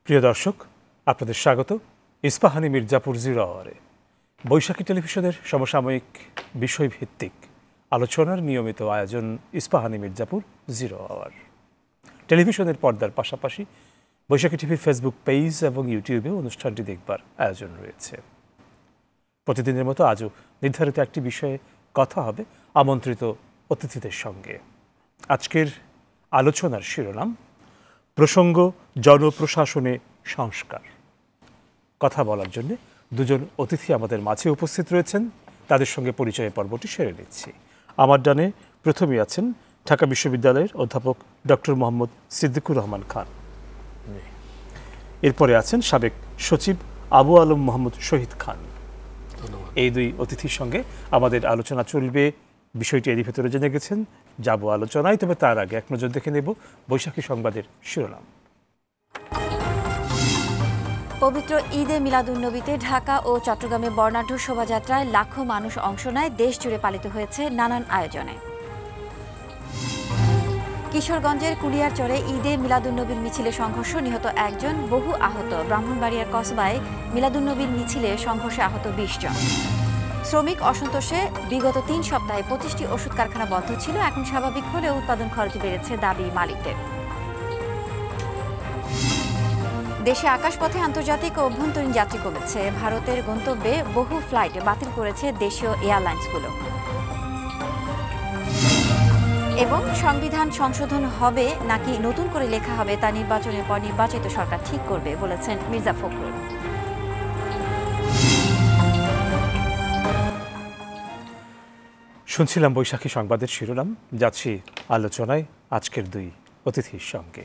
প্রিয় দর্শক, আপনাদের স্বাগত ইস্পাহানি মির্জাপুর 0 আওয়ারে। বৈশাখী টেলিভিশনের সমসাময়িক বিষয়ভিত্তিক আলোচনার নিয়মিত আয়োজন ইস্পাহানি মির্জাপুর 0 আওয়ার। টেলিভিশনের পর্দার পাশাপাশি বৈশাখী টিভির ফেসবুক পেজ এবং ইউটিউবে অনুষ্ঠানটি দেখবার আয়োজন রয়েছে। প্রতিদিনের মতো আজও নির্ধারিত একটি বিষয়ে কথা হবে আমন্ত্রিত অতিথিদের সঙ্গে। আজকের আলোচনার শিরোনাম প্রসঙ্গ জনপ্রশাসনে সংস্কার। কথা বলার জন্য দুজন অতিথি আমাদের মাঝে উপস্থিত রয়েছেন, তাদের সঙ্গে পরিচয় পর্বটি সেরে নিচ্ছি। আমার ডানে প্রথমেই আছেন ঢাকা বিশ্ববিদ্যালয়ের অধ্যাপক ডক্টর মোহাম্মদ সিদ্দিকুর রহমান খান। এরপরে আছেন সাবেক সচিব আবু আলম মোহাম্মদ শহীদ খান। এই দুই অতিথির সঙ্গে আমাদের আলোচনা চলবে। বিষয়টি এর ভিতরে জেনে গেছেন, যাব আলোচনায়। তবে তার আগে এক নজর দেখে নেব বৈশাখী সংবাদের শিরোনাম। পবিত্র ঈদে মিলাদুন্নবীতে ঢাকা ও চট্টগ্রামে বর্ণাঢ্য শোভাযাত্রায় লাখো মানুষ অংশ নেয়। দেশ জুড়ে পালিত হয়েছে নানান আয়োজনে। কিশোরগঞ্জের কুলিয়ারচরে ঈদে মিলাদুন্নবীর মিছিলে সংঘর্ষ, নিহত একজন, বহু আহত। ব্রাহ্মণবাড়িয়ার কসবায় মিলাদুন্নবীর মিছিলে সংঘর্ষে আহত 20 জন। শ্রমিক অসন্তোষে বিগত 3 সপ্তাহে 25টি ওষুধ কারখানা বন্ধ ছিল। এখন স্বাভাবিক হলেও উৎপাদন খরচ বেড়েছে, দাবি মালিকদের। দেশে আকাশপথে আন্তর্জাতিক ও অভ্যন্তরীণ যাত্রী কমেছে। ভারতের গন্তব্যে বহু ফ্লাইট বাতিল করেছে দেশীয় এয়ারলাইন্সগুলো। এবং সংবিধান সংশোধন হবে নাকি নতুন করে লেখা হবে তা নির্বাচনের পর নির্বাচিত সরকার ঠিক করবে, বলেছেন মির্জা ফখরুল। শুনছিলাম বৈশাখী সংবাদের শিরোনাম। যাচ্ছি আলোচনায় আজকের দুই অতিথির সঙ্গে।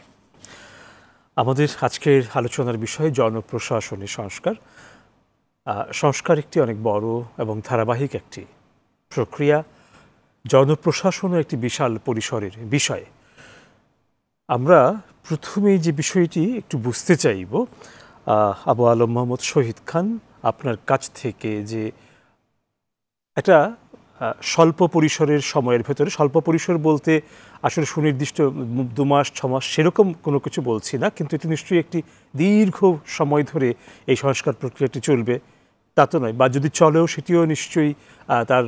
আমাদের আজকের আলোচনার বিষয় জনপ্রশাসনের সংস্কার। সংস্কার একটি অনেক বড় এবং ধারাবাহিক একটি প্রক্রিয়া। জনপ্রশাসনও একটি বিশাল পরিসরের বিষয়। আমরা প্রথমেই যে বিষয়টি একটু বুঝতে চাইব, আবু আলম মোহাম্মদ শহীদ খান, আপনার কাছ থেকে, যে একটা স্বল্প পরিসরের সময়ের ভেতরে, স্বল্প পরিসর বলতে আসলে সুনির্দিষ্ট 2 মাস 6 মাস সেরকম কোনো কিছু বলছি না, কিন্তু এটি নিশ্চয়ই একটি দীর্ঘ সময় ধরে এই সংস্কার প্রক্রিয়াটি চলবে তা তো নয়, বা যদি চলেও সেটিও নিশ্চয়ই তার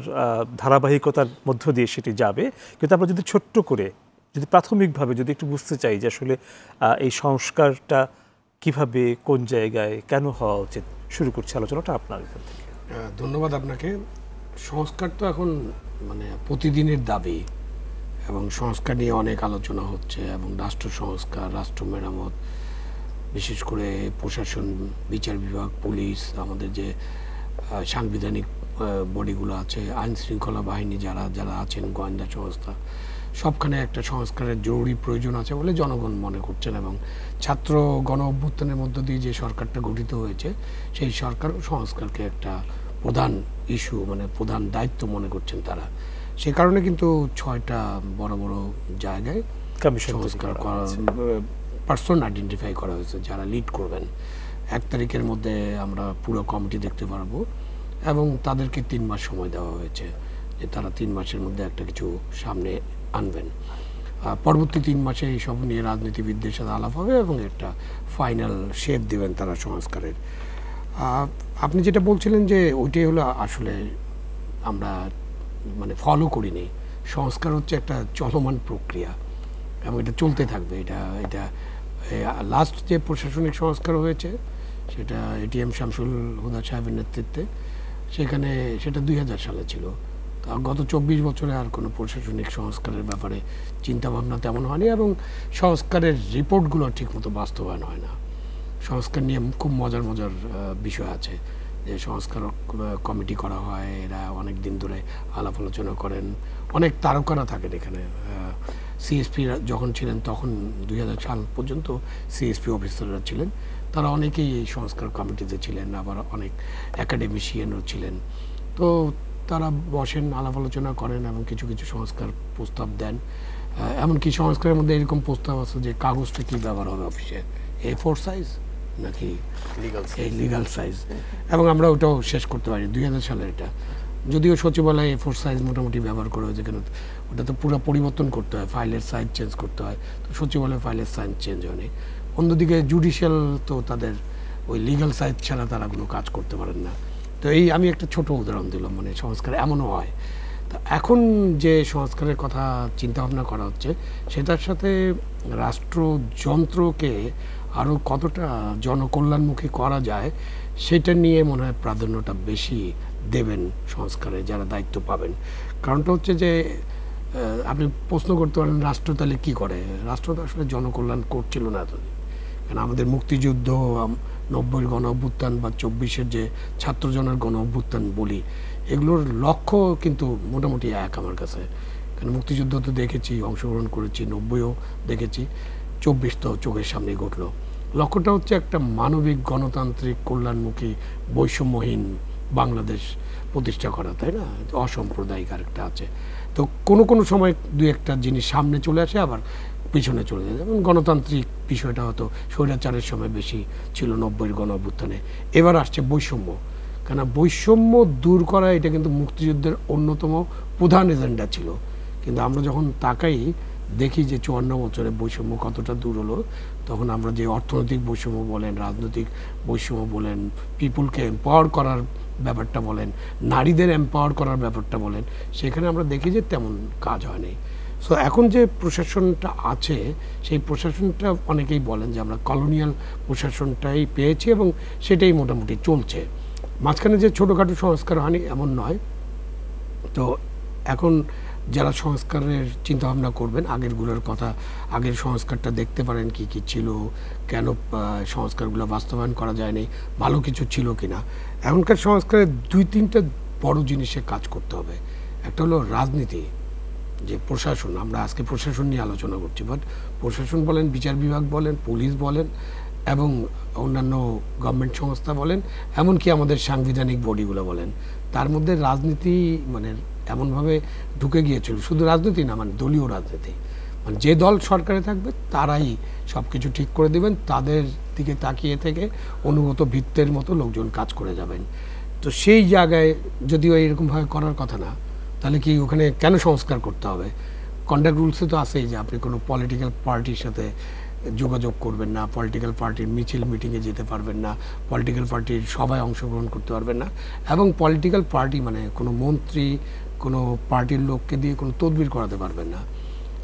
ধারাবাহিকতার মধ্য দিয়ে সেটি যাবে। কিন্তু আমরা যদি ছোট্ট করে, যদি প্রাথমিকভাবে যদি একটু বুঝতে চাই যে আসলে এই সংস্কারটা কিভাবে, কোন জায়গায়, কেন হওয়া উচিত, শুরু করছি আলোচনাটা আপনার এখান থেকে। ধন্যবাদ আপনাকে। সংস্কার তো এখন প্রতিদিনের দাবি, এবং সংস্কার নিয়ে অনেক আলোচনা হচ্ছে, এবং রাষ্ট্র সংস্কার, রাষ্ট্র মেরামত, বিশেষ করে প্রশাসন, বিচার বিভাগ, পুলিশ, আমাদের যে সাংবিধানিক বডিগুলো আছে, আইন শৃঙ্খলা বাহিনী যারা যারা আছেন, গোয়েন্দা সংস্থা, সবখানে একটা সংস্কারের জরুরি প্রয়োজন আছে বলে জনগণ মনে করছেন। এবং ছাত্র গণ অভ্যুত্থানের মধ্য দিয়ে যে সরকারটা গঠিত হয়েছে, সেই সরকার সংস্কারকে একটা প্রধান ইস্যু, প্রধান দায়িত্ব মনে করছেন তারা। সে কারণে কিন্তু 6টা বড় বড় জায়গায় সংস্কার করা, পার্সন আইডেন্টিফাই করা হয়েছে যারা লিড করবেন। 1 তারিখের মধ্যে আমরা পুরো কমিটি দেখতে পারবো, এবং তাদেরকে 3 মাস সময় দেওয়া হয়েছে যে তারা 3 মাসের মধ্যে একটা কিছু সামনে আনবেন। পরবর্তী 3 মাসে এইসব নিয়ে রাজনীতিবিদদের সাথে আলাপ হবে এবং একটা ফাইনাল শেপ দেবেন তারা সংস্কারের। আপনি যেটা বলছিলেন যে ওইটাই হলো আসলে আমরা ফলো করিনি। সংস্কার হচ্ছে একটা চলমান প্রক্রিয়া এবং এটা চলতে থাকবে। এটা লাস্ট যে প্রশাসনিক সংস্কার হয়েছে সেটা এটিএম শামসুল হুদা সাহেবের নেতৃত্বে, সেটা 2000 সালে ছিল। গত 24 বছরে আর কোনো প্রশাসনিক সংস্কারের ব্যাপারে চিন্তাভাবনা তেমন হয়নি, এবং সংস্কারের রিপোর্টগুলো ঠিকমতো বাস্তবায়ন হয় না। সংস্কার নিয়ে খুব মজার মজার বিষয় আছে, যে সংস্কার কমিটি করা হয়, এরা অনেক দিন ধরে আলাপ আলোচনা করেন, অনেক তারকারা থাকেন এখানে। সিএসপি যখন ছিলেন তখন 2000 সাল পর্যন্ত সিএসপি অফিসাররা ছিলেন, তারা অনেকেই এই সংস্কার কমিটিতে ছিলেন, আবার অনেক একাডেমিশিয়ানও ছিলেন। তো তারা বসেন, আলাপ আলোচনা করেন এবং কিছু কিছু সংস্কার প্রস্তাব দেন। এমনকি সংস্কারের মধ্যে এরকম প্রস্তাব আছে যে কাগজটা কী ব্যবহার হবে অফিসে, A4 সাইজ নাকি লিগাল সাইজ, এবং আমরা ওটাও শেষ করতে পারি 2000 সালের। এটা যদিও সচিবালয়ে A4 সাইজ মোটামুটি ব্যবহার করা হয়েছে, কেন ওটা তো পুরো পরিবর্তন করতে হয়, ফাইলের সাইজ চেঞ্জ করতে হয়, তো সচিবালয়ে ফাইলের সাইজ চেঞ্জ হয়নি। অন্যদিকে জুডিশিয়াল তো তাদের ওই লিগ্যাল সাইড ছাড়া তারা কোনো কাজ করতে পারেন না। তো এই আমি একটা ছোট উদাহরণ দিলাম, মানে সংস্কার এমনও হয়। তো এখন যে সংস্কারের কথা চিন্তা ভাবনা করা হচ্ছে সেটার সাথে রাষ্ট্রযন্ত্রকে আরও কতটা জনকল্যাণমুখী করা যায় সেটা নিয়ে মনে হয় প্রাধান্যটা বেশি দেবেন সংস্কারে যারা দায়িত্ব পাবেন। কারণটা হচ্ছে যে আপনি প্রশ্ন করতে পারেন রাষ্ট্র তাহলে কী করে, রাষ্ট্র তো আসলে জনকল্যাণ করছিল না এতদিন। কারণ আমাদের মুক্তিযুদ্ধ, 90-এর গণ অভ্যুত্থান বা 24-এর যে ছাত্রজনের গণ অভ্যুত্থান বলি, এগুলোর লক্ষ্য কিন্তু মোটামুটি এক আমার কাছে। কারণ মুক্তিযুদ্ধ তো দেখেছি, অংশগ্রহণ করেছি, 90-ও দেখেছি, 24 তো চোখের সামনে ঘটলো। লক্ষ্যটা হচ্ছে একটা মানবিক গণতান্ত্রিক কল্যাণমুখী বৈষম্যহীন বাংলাদেশ প্রতিষ্ঠা করা, তাই না? অসাম্প্রদায়িক আরেকটা আছে। তো কোনো সময় দুই একটা জিনিস সামনে চলে আসে, আবার পিছনে চলে যায়। যেমন গণতান্ত্রিক বিষয়টা হয়তো স্বৈরাচারের সময় বেশি ছিল 90-এর গণ অভ্যুত্থানে। এবার আসছে বৈষম্য। কেন বৈষম্য দূর করা এটা কিন্তু মুক্তিযুদ্ধের অন্যতম প্রধান এজেন্ডা ছিল। কিন্তু আমরা যখন তাকাই দেখি যে 54 বছরে বৈষম্য কতটা দূর হলো, তখন আমরা যে অর্থনৈতিক বৈষম্য বলেন, রাজনৈতিক বৈষম্য বলেন, পিপুলকে এম্পাওয়ার করার ব্যাপারটা বলেন, নারীদের এম্পাওয়ার করার ব্যাপারটা বলেন, সেখানে আমরা দেখি যে তেমন কাজ হয়নি। সো এখন যে প্রশাসনটা আছে সেই প্রশাসনটা অনেকেই বলেন যে আমরা কলোনিয়াল প্রশাসনটাই পেয়েছি এবং সেটাই মোটামুটি চলছে। মাঝখানে যে ছোটোখাটো সংস্কার হয়নি এমন নয়। তো এখন যারা সংস্কারের চিন্তাভাবনা করবেন, আগেরগুলোর কথা, আগের সংস্কারটা দেখতে পারেন কি কি ছিল, কেন সংস্কারগুলো বাস্তবায়ন করা যায়নি, ভালো কিছু ছিল কিনা। এখনকার সংস্কারে 2-3টা বড় জিনিসে কাজ করতে হবে। একটা হলো রাজনীতি, যে প্রশাসন, আমরা আজকে প্রশাসন নিয়ে আলোচনা করছি, বাট প্রশাসন বলেন, বিচার বিভাগ বলেন, পুলিশ বলেন এবং অন্যান্য গভর্নমেন্ট সংস্থা বলেন, এমনকি আমাদের সাংবিধানিক বডিগুলো বলেন, তার মধ্যে রাজনীতি মানে এমনভাবে ঢুকে গিয়েছিল, শুধু রাজনীতি না, মানে দলীয় রাজনীতি, মানে যে দল সরকারে থাকবে তারাই সব কিছু ঠিক করে দেবেন, তাদের দিকে তাকিয়ে থেকে অনুগত ভিত্তের মতো লোকজন কাজ করে যাবেন। তো সেই জায়গায় যদিও এরকমভাবে করার কথা না, তাহলে কি ওখানে কেন সংস্কার করতে হবে? কন্ডাক্ট রুলসে তো আছেই যে আপনি কোনো পলিটিক্যাল পার্টির সাথে যোগাযোগ করবেন না, পলিটিক্যাল পার্টির মিছিল মিটিংয়ে যেতে পারবেন না, পলিটিক্যাল পার্টির সভায় অংশগ্রহণ করতে পারবেন না, এবং পলিটিক্যাল পার্টি মানে কোনো মন্ত্রী, কোনো পার্টির লোককে দিয়ে কোনো তদবির করাতে পারবেন না।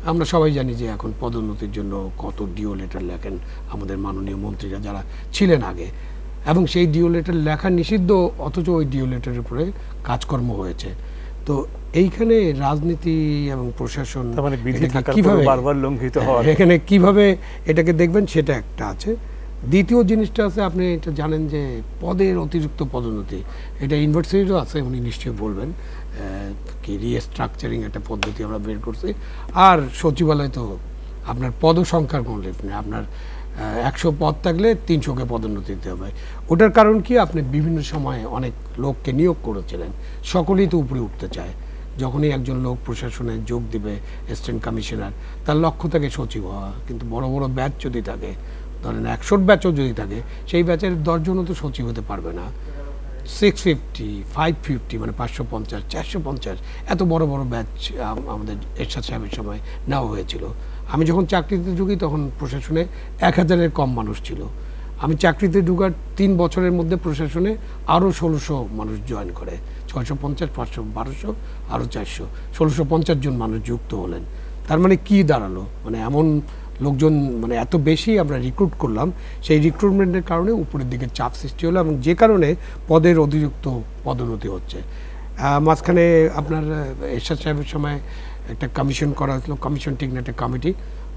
আমরা সবাই জানি যে এখন পদোন্নতির জন্য কত ডিও লেটার লেখেন আমাদের মাননীয় মন্ত্রীরা যারা ছিলেন আগে, এবং সেই ডিও লেটার লেখা নিষিদ্ধ, অথচ ওই ডিও লেটারের উপরে কাজকর্ম হয়েছে। তো এইখানে রাজনীতি এবং প্রশাসন এখানে কিভাবে এটাকে দেখবেন সেটা একটা আছে। দ্বিতীয় জিনিসটা আছে, আপনি এটা জানেন যে পদের অতিরিক্ত পদোন্নতি, এটা ইউনিভার্সিটিরও আছে, উনি নিশ্চয়ই বলবেন কি রিস্ট্রাকচারিং একটা পদ্ধতি আমরা বের করছি। আর সচিবালয় তো আপনার পদসংখ্যার কোনো লেখ নেই, আপনার 100 পদ থাকলে 300কে পদোন্নতি দিতে হবে। ওটার কারণ কি, আপনি বিভিন্ন সময়ে অনেক লোককে নিয়োগ করেছিলেন, সকলেই তো উপরে উঠতে চায়। যখনই একজন লোক প্রশাসনে যোগ দিবে, অ্যাসিস্ট্যান্ট কমিশনার, তার লক্ষ্য থাকে সচিব হওয়া। কিন্তু বড় বড় ব্যাচ যদি থাকে, ধরেন 100 ব্যাচও যদি থাকে, সেই ব্যাচের 10 জনও তো সচিব হতে পারবে না। 650, 550 মানে 550, 450 এত বড় বড় ব্যাচ আমাদের এরশাদ সাহেবের সময় নেওয়া হয়েছিল। আমি যখন চাকরিতে ঢুকি তখন প্রশাসনে 1000-এর কম মানুষ ছিল। আমি চাকরিতে ঢুকার 3 বছরের মধ্যে প্রশাসনে আরও 1600 মানুষ জয়েন করে, 650, 500, 1200, আরও 400, 1650 জন মানুষ যুক্ত হলেন। তার মানে কি দাঁড়ালো, মানে এমন লোকজন মানে এত বেশি আমরা রিক্রুট করলাম, সেই রিক্রুটমেন্টের কারণে উপরের দিকে চাপ সৃষ্টি হলো এবং যে কারণে পদের অতিরিক্ত পদোন্নতি হচ্ছে। মাঝখানে আপনার এরশাদ সাহেবের সময় একটা কমিশন করা হয়েছিল, কমিশন ঠিক না, একটা কমিটি,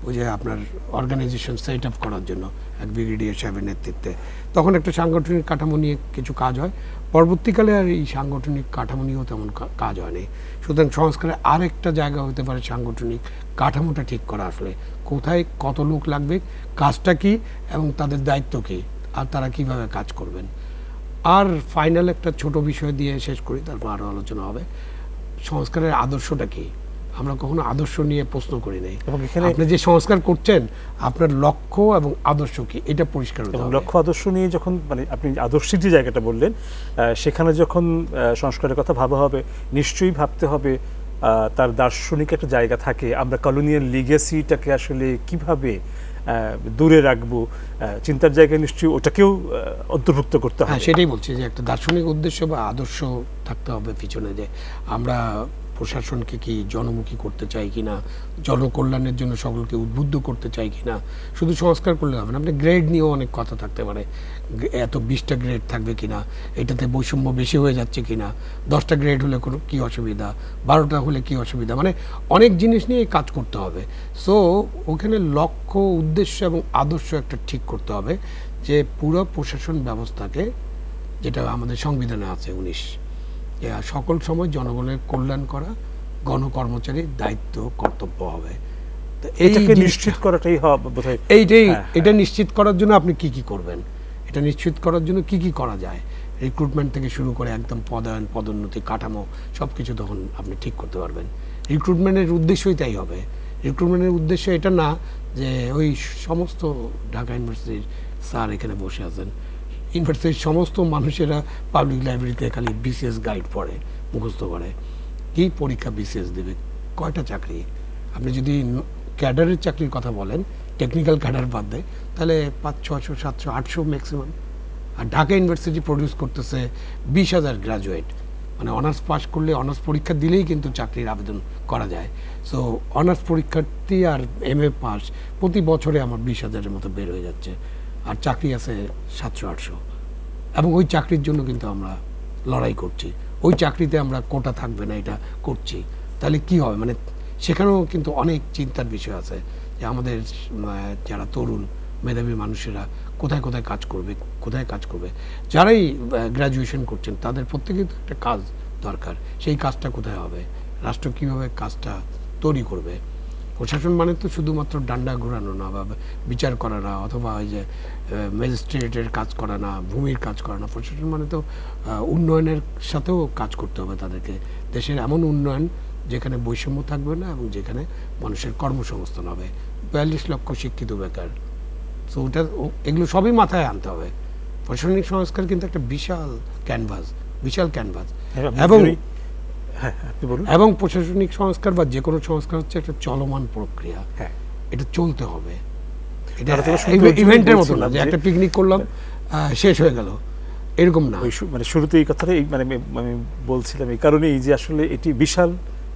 ওই যে আপনার অর্গানাইজেশন সেট আপ করার জন্য এক ব্রিগেডিয়ার সাহেবের নেতৃত্বে, তখন একটা সাংগঠনিক কাঠামো নিয়ে কিছু কাজ হয়। পরবর্তীকালে আর এই সাংগঠনিক কাঠামো নিয়েও তেমন কাজ হয়নি। সুতরাং সংস্কারে আরেকটা জায়গা হতে পারে সাংগঠনিক কাঠামোটা ঠিক করা, আসলে কোথায় কত লোক লাগবে, কাজটা কি এবং তাদের দায়িত্ব কী, আর তারা কিভাবে কাজ করবেন। আর ফাইনাল একটা ছোট বিষয় দিয়ে শেষ করি, তারপর আরও আলোচনা হবে। সংস্কারের আদর্শটা কী? আমরা কখনো আদর্শ নিয়ে প্রশ্ন করি নাই। আপনি যে সংস্কার করছেন, আপনার লক্ষ্য এবং আদর্শ কি, এটা পরিষ্কার হতে হবে। লক্ষ্য আদর্শ নিয়ে যখন মানে আপনি আদর্শিক যে জায়গাটা বললেন, সেখানে যখন সংস্কারের কথা ভাবা হবে, নিশ্চয়ই ভাবতে হবে তার দার্শনিক একটা জায়গা থাকে। আমরা কলোনিয়াল লিগেসিটাকে আসলে কিভাবে দূরে রাখবো, চিন্তার জায়গায় নিশ্চয়ই ওটাকেও অন্তর্ভুক্ত করতে হবে। হ্যাঁ, সেটাই বলছি যে একটা দার্শনিক উদ্দেশ্য বা আদর্শ থাকতে হবে পিছনে, যে আমরা প্রশাসনকে কি জনমুখী করতে চাই কিনা, জনকল্যাণের জন্য সকলকে উদ্বুদ্ধ করতে চাই কিনা। শুধু সংস্কার করলে হবে না, আপনি গ্রেড নিয়েও অনেক কথা থাকতে পারে। এত 20টা গ্রেড থাকবে কিনা, এটাতে বৈষম্য বেশি হয়ে যাচ্ছে কিনা, 10টা গ্রেড হলে কোনো কী অসুবিধা, 12টা হলে কী অসুবিধা, মানে অনেক জিনিস নিয়ে কাজ করতে হবে। সো ওখানে লক্ষ্য, উদ্দেশ্য এবং আদর্শ একটা ঠিক করতে হবে, যে পুরো প্রশাসন ব্যবস্থাকে, যেটা আমাদের সংবিধানে আছে 19, যে সকল সময় জনগণের কল্যাণ করা গণকর্মচারীর দায়িত্ব, কর্তব্য হবে। এইটাকে নিশ্চিত করাটাই হবে বোধহয়। এটা নিশ্চিত করার জন্য আপনি কি কি করবেন, এটা নিশ্চিত করার জন্য কি কি করা যায়, রিক্রুটমেন্ট থেকে শুরু করে একদম পদায়ন, পদোন্নতি, কাঠামো সব কিছু তখন আপনি ঠিক করতে পারবেন। রিক্রুটমেন্টের উদ্দেশ্যই তাই হবে। রিক্রুটমেন্টের উদ্দেশ্য এটা না যে ওই সমস্ত ঢাকা ইউনিভার্সিটির স্যার এখানে বসে আছেন, ইউনিভার্সিটির সমস্ত মানুষেরা পাবলিক লাইব্রেরিতে খালি বিসিএস গাইড পড়ে, মুখস্থ করে, কি পরীক্ষা বিসিএস দেবে, কয়টা চাকরি। আপনি যদি ক্যাডারের চাকরির কথা বলেন, টেকনিক্যাল ক্যাডার বাদ দেয়, তাহলে 500, 600, 700, 800 ম্যাক্সিমাম। আর ঢাকা ইউনিভার্সিটি প্রডিউস করতেছে 20,000 গ্রাজুয়েট, মানে অনার্স পাস করলে, অনার্স পরীক্ষা দিলেই কিন্তু চাকরির আবেদন করা যায়। সো অনার্স পরীক্ষার্থী আর MA পাস প্রতি বছরে আমার 20,000-এর মতো বের হয়ে যাচ্ছে, আর চাকরি আছে 700-800। এবং ওই চাকরির জন্য কিন্তু আমরা লড়াই করছি, ওই চাকরিতে আমরা কোটা থাকবে না এটা করছি। তাহলে কি হবে, মানে সেখানেও কিন্তু অনেক চিন্তার বিষয় আছে, যে আমাদের যারা তরুণ মেধাবী মানুষেরা কোথায় কোথায় কাজ করবে, কোথায় কাজ করবে। যারাই গ্র্যাজুয়েশন করছেন তাদের প্রত্যেকেই তো একটা কাজ দরকার, সেই কাজটা কোথায় হবে, রাষ্ট্র কীভাবে কাজটা তৈরি করবে। প্রশাসন মানে তো শুধুমাত্র ডান্ডা ঘোরানো না, বা বিচার করা না, অথবা ওই যে ম্যাজিস্ট্রেটের কাজ করা না, ভূমির কাজ করা না। প্রশাসন মানে তো উন্নয়নের সাথেও কাজ করতে হবে তাদেরকে, দেশের এমন উন্নয়ন যেখানে বৈষম্য থাকবে না এবং যেখানে মানুষের কর্মসংস্থান হবে। 42 লক্ষ শিক্ষিত বেকার, সো ওটা, এগুলো সবই মাথায় আনতে হবে। প্রশাসনিক সংস্কার কিন্তু একটা বিশাল ক্যানভাস, এবং প্রশাসনিক সংস্কার বা যে কোনো সংস্কার হচ্ছে একটা চলমান প্রক্রিয়া, এটা চলতে হবে। এটা ইভেন্টের মতো না যে একটা পিকনিক করলাম শেষ হয়ে গেল, এরকম না। মানে শুরুতে এই কথাটা মানে আমি বলছিলাম এই কারণেই যে আসলে এটি বিশাল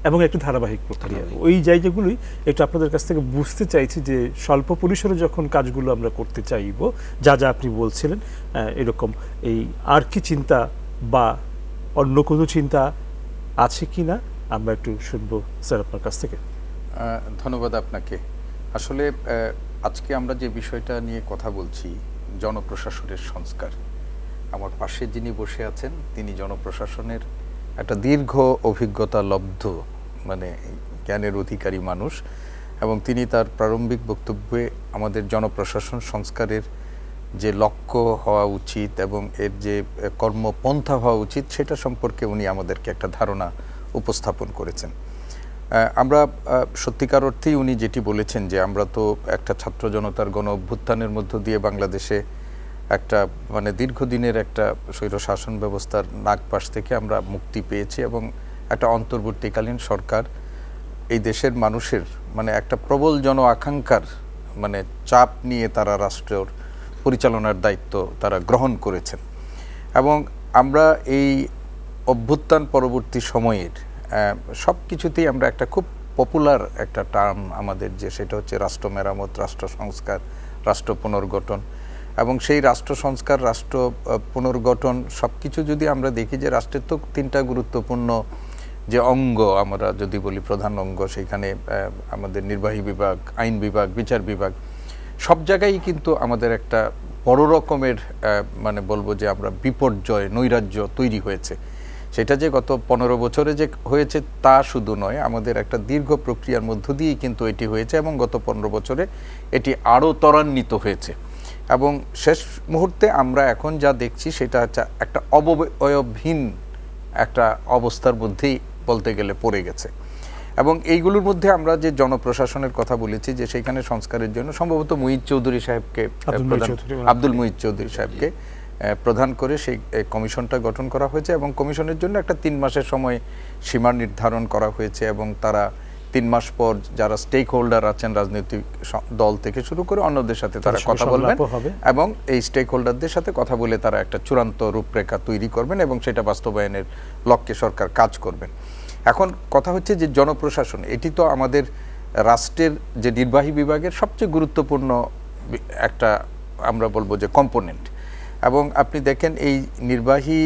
এবং একটি ধারাবাহিক প্রক্রিয়া। ওই জায়গাগুলোই একটু আপনাদের কাছ থেকে বুঝতে চাইছি, যে স্বল্প পরিসরে যখন কাজগুলো আমরা করতে চাইব, যা যা আপনি বলছিলেন এরকম, এই আর কি চিন্তা বা অন্য কোনো চিন্তা আছে কি না আমরা একটু শুনবো স্যার আপনার কাছ থেকে। ধন্যবাদ আপনাকে। আসলে আজকে আমরা যে বিষয়টা নিয়ে কথা বলছি, জনপ্রশাসনের সংস্কার, আমার পাশে যিনি বসে আছেন তিনি জনপ্রশাসনের একটা দীর্ঘ অভিজ্ঞতা লব্ধ, মানে জ্ঞানের অধিকারী মানুষ, এবং তিনি তার প্রারম্ভিক বক্তব্যে আমাদের জনপ্রশাসন সংস্কারের যে লক্ষ্য হওয়া উচিত এবং এর যে কর্মপন্থা হওয়া উচিত সেটা সম্পর্কে উনি আমাদেরকে একটা ধারণা উপস্থাপন করেছেন। আমরা সত্যিকার অর্থেই উনি যেটি বলেছেন যে আমরা তো একটা ছাত্র জনতার গণ অভ্যুত্থানের মধ্য দিয়ে বাংলাদেশে একটা মানে দীর্ঘদিনের একটা স্বৈর শাসন ব্যবস্থার নাগপাশ থেকে আমরা মুক্তি পেয়েছি, এবং একটা অন্তর্বর্তীকালীন সরকার এই দেশের মানুষের মানে একটা প্রবল জন আকাঙ্ক্ষার মানে চাপ নিয়ে তারা রাষ্ট্রের পরিচালনার দায়িত্ব তারা গ্রহণ করেছেন। এবং আমরা এই অভ্যুত্থান পরবর্তী সময়ের সব কিছুতেই আমরা একটা খুব পপুলার একটা টার্ম আমাদের, যে সেটা হচ্ছে রাষ্ট্র মেরামত, রাষ্ট্র সংস্কার, রাষ্ট্র পুনর্গঠন। এবং সেই রাষ্ট্র সংস্কার, রাষ্ট্র পুনর্গঠন সব কিছু যদি আমরা দেখি, যে রাষ্ট্রের তো 3টা গুরুত্বপূর্ণ যে অঙ্গ, আমরা যদি বলি প্রধান অঙ্গ, সেইখানে আমাদের নির্বাহী বিভাগ, আইন বিভাগ, বিচার বিভাগ, সব জায়গায় কিন্তু আমাদের একটা বড় রকমের মানে বলবো যে আমরা বিপর্যয়, নৈরাজ্য তৈরি হয়েছে। সেটা যে গত 15 বছরে যে হয়েছে তা শুধু নয়, আমাদের একটা দীর্ঘ প্রক্রিয়ার মধ্য দিয়েই কিন্তু এটি হয়েছে, এবং গত 15 বছরে এটি আরও ত্বরান্বিত হয়েছে। এবং শেষ মুহূর্তে আমরা এখন যা দেখছি সেটা হচ্ছে একটা অবয়বহীন একটা অবস্থার মধ্যেই বলতে গেলে পড়ে গেছে। এবং এইগুলোর মধ্যে আমরা যে জনপ্রশাসনের কথা বলেছি, যে সেইখানে সংস্কারের জন্য সম্ভবত মুহিত চৌধুরী সাহেবকে, আব্দুল মুহিত চৌধুরী সাহেবকে প্রধান করে সেই কমিশনটা গঠন করা হয়েছে, এবং কমিশনের জন্য একটা 3 মাসের সময় সীমা নির্ধারণ করা হয়েছে, এবং তারা 3 মাস পর যারা স্টেক হোল্ডার আছেন রাজনৈতিক দল থেকে শুরু করে অন্যদের সাথে তারা কথা বলবেন এবং এই স্টেক হোল্ডারদের সাথে কথা বলে তারা একটা চূড়ান্ত রূপরেখা তৈরি করবেন এবং সেটা বাস্তবায়নের লক্ষ্যে সরকার কাজ করবেন। এখন কথা হচ্ছে যে জনপ্রশাসন এটি তো আমাদের রাষ্ট্রের যে নির্বাহী বিভাগের সবচেয়ে গুরুত্বপূর্ণ একটা আমরা বলবো যে কম্পোনেন্ট, এবং আপনি দেখেন এই নির্বাহী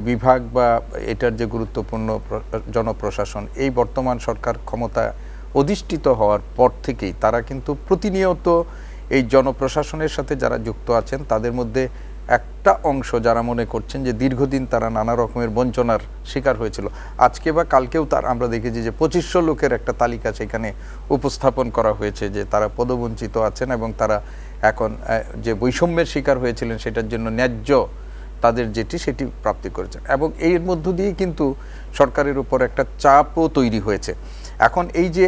বিভাগ বা এটার যে গুরুত্বপূর্ণ জনপ্রশাসন এই বর্তমান সরকার ক্ষমতা অধিষ্ঠিত হওয়ার পর থেকেই তারা কিন্তু প্রতিনিয়ত এই জনপ্রশাসনের সাথে যারা যুক্ত আছেন তাদের মধ্যে একটা অংশ যারা মনে করছেন যে দীর্ঘদিন তারা নানা রকমের বঞ্চনার শিকার হয়েছিল, আজকে বা কালকেও তার আমরা দেখেছি যে 2500 লোকের একটা তালিকা সেখানে উপস্থাপন করা হয়েছে যে তারা পদবঞ্চিত আছেন এবং তারা এখন যে বৈষম্যের শিকার হয়েছিলেন সেটার জন্য ন্যায্য তাদের যেটি সেটি প্রাপ্তি করেছেন, এবং এর মধ্য দিয়ে কিন্তু সরকারের উপর একটা চাপও তৈরি হয়েছে। এখন এই যে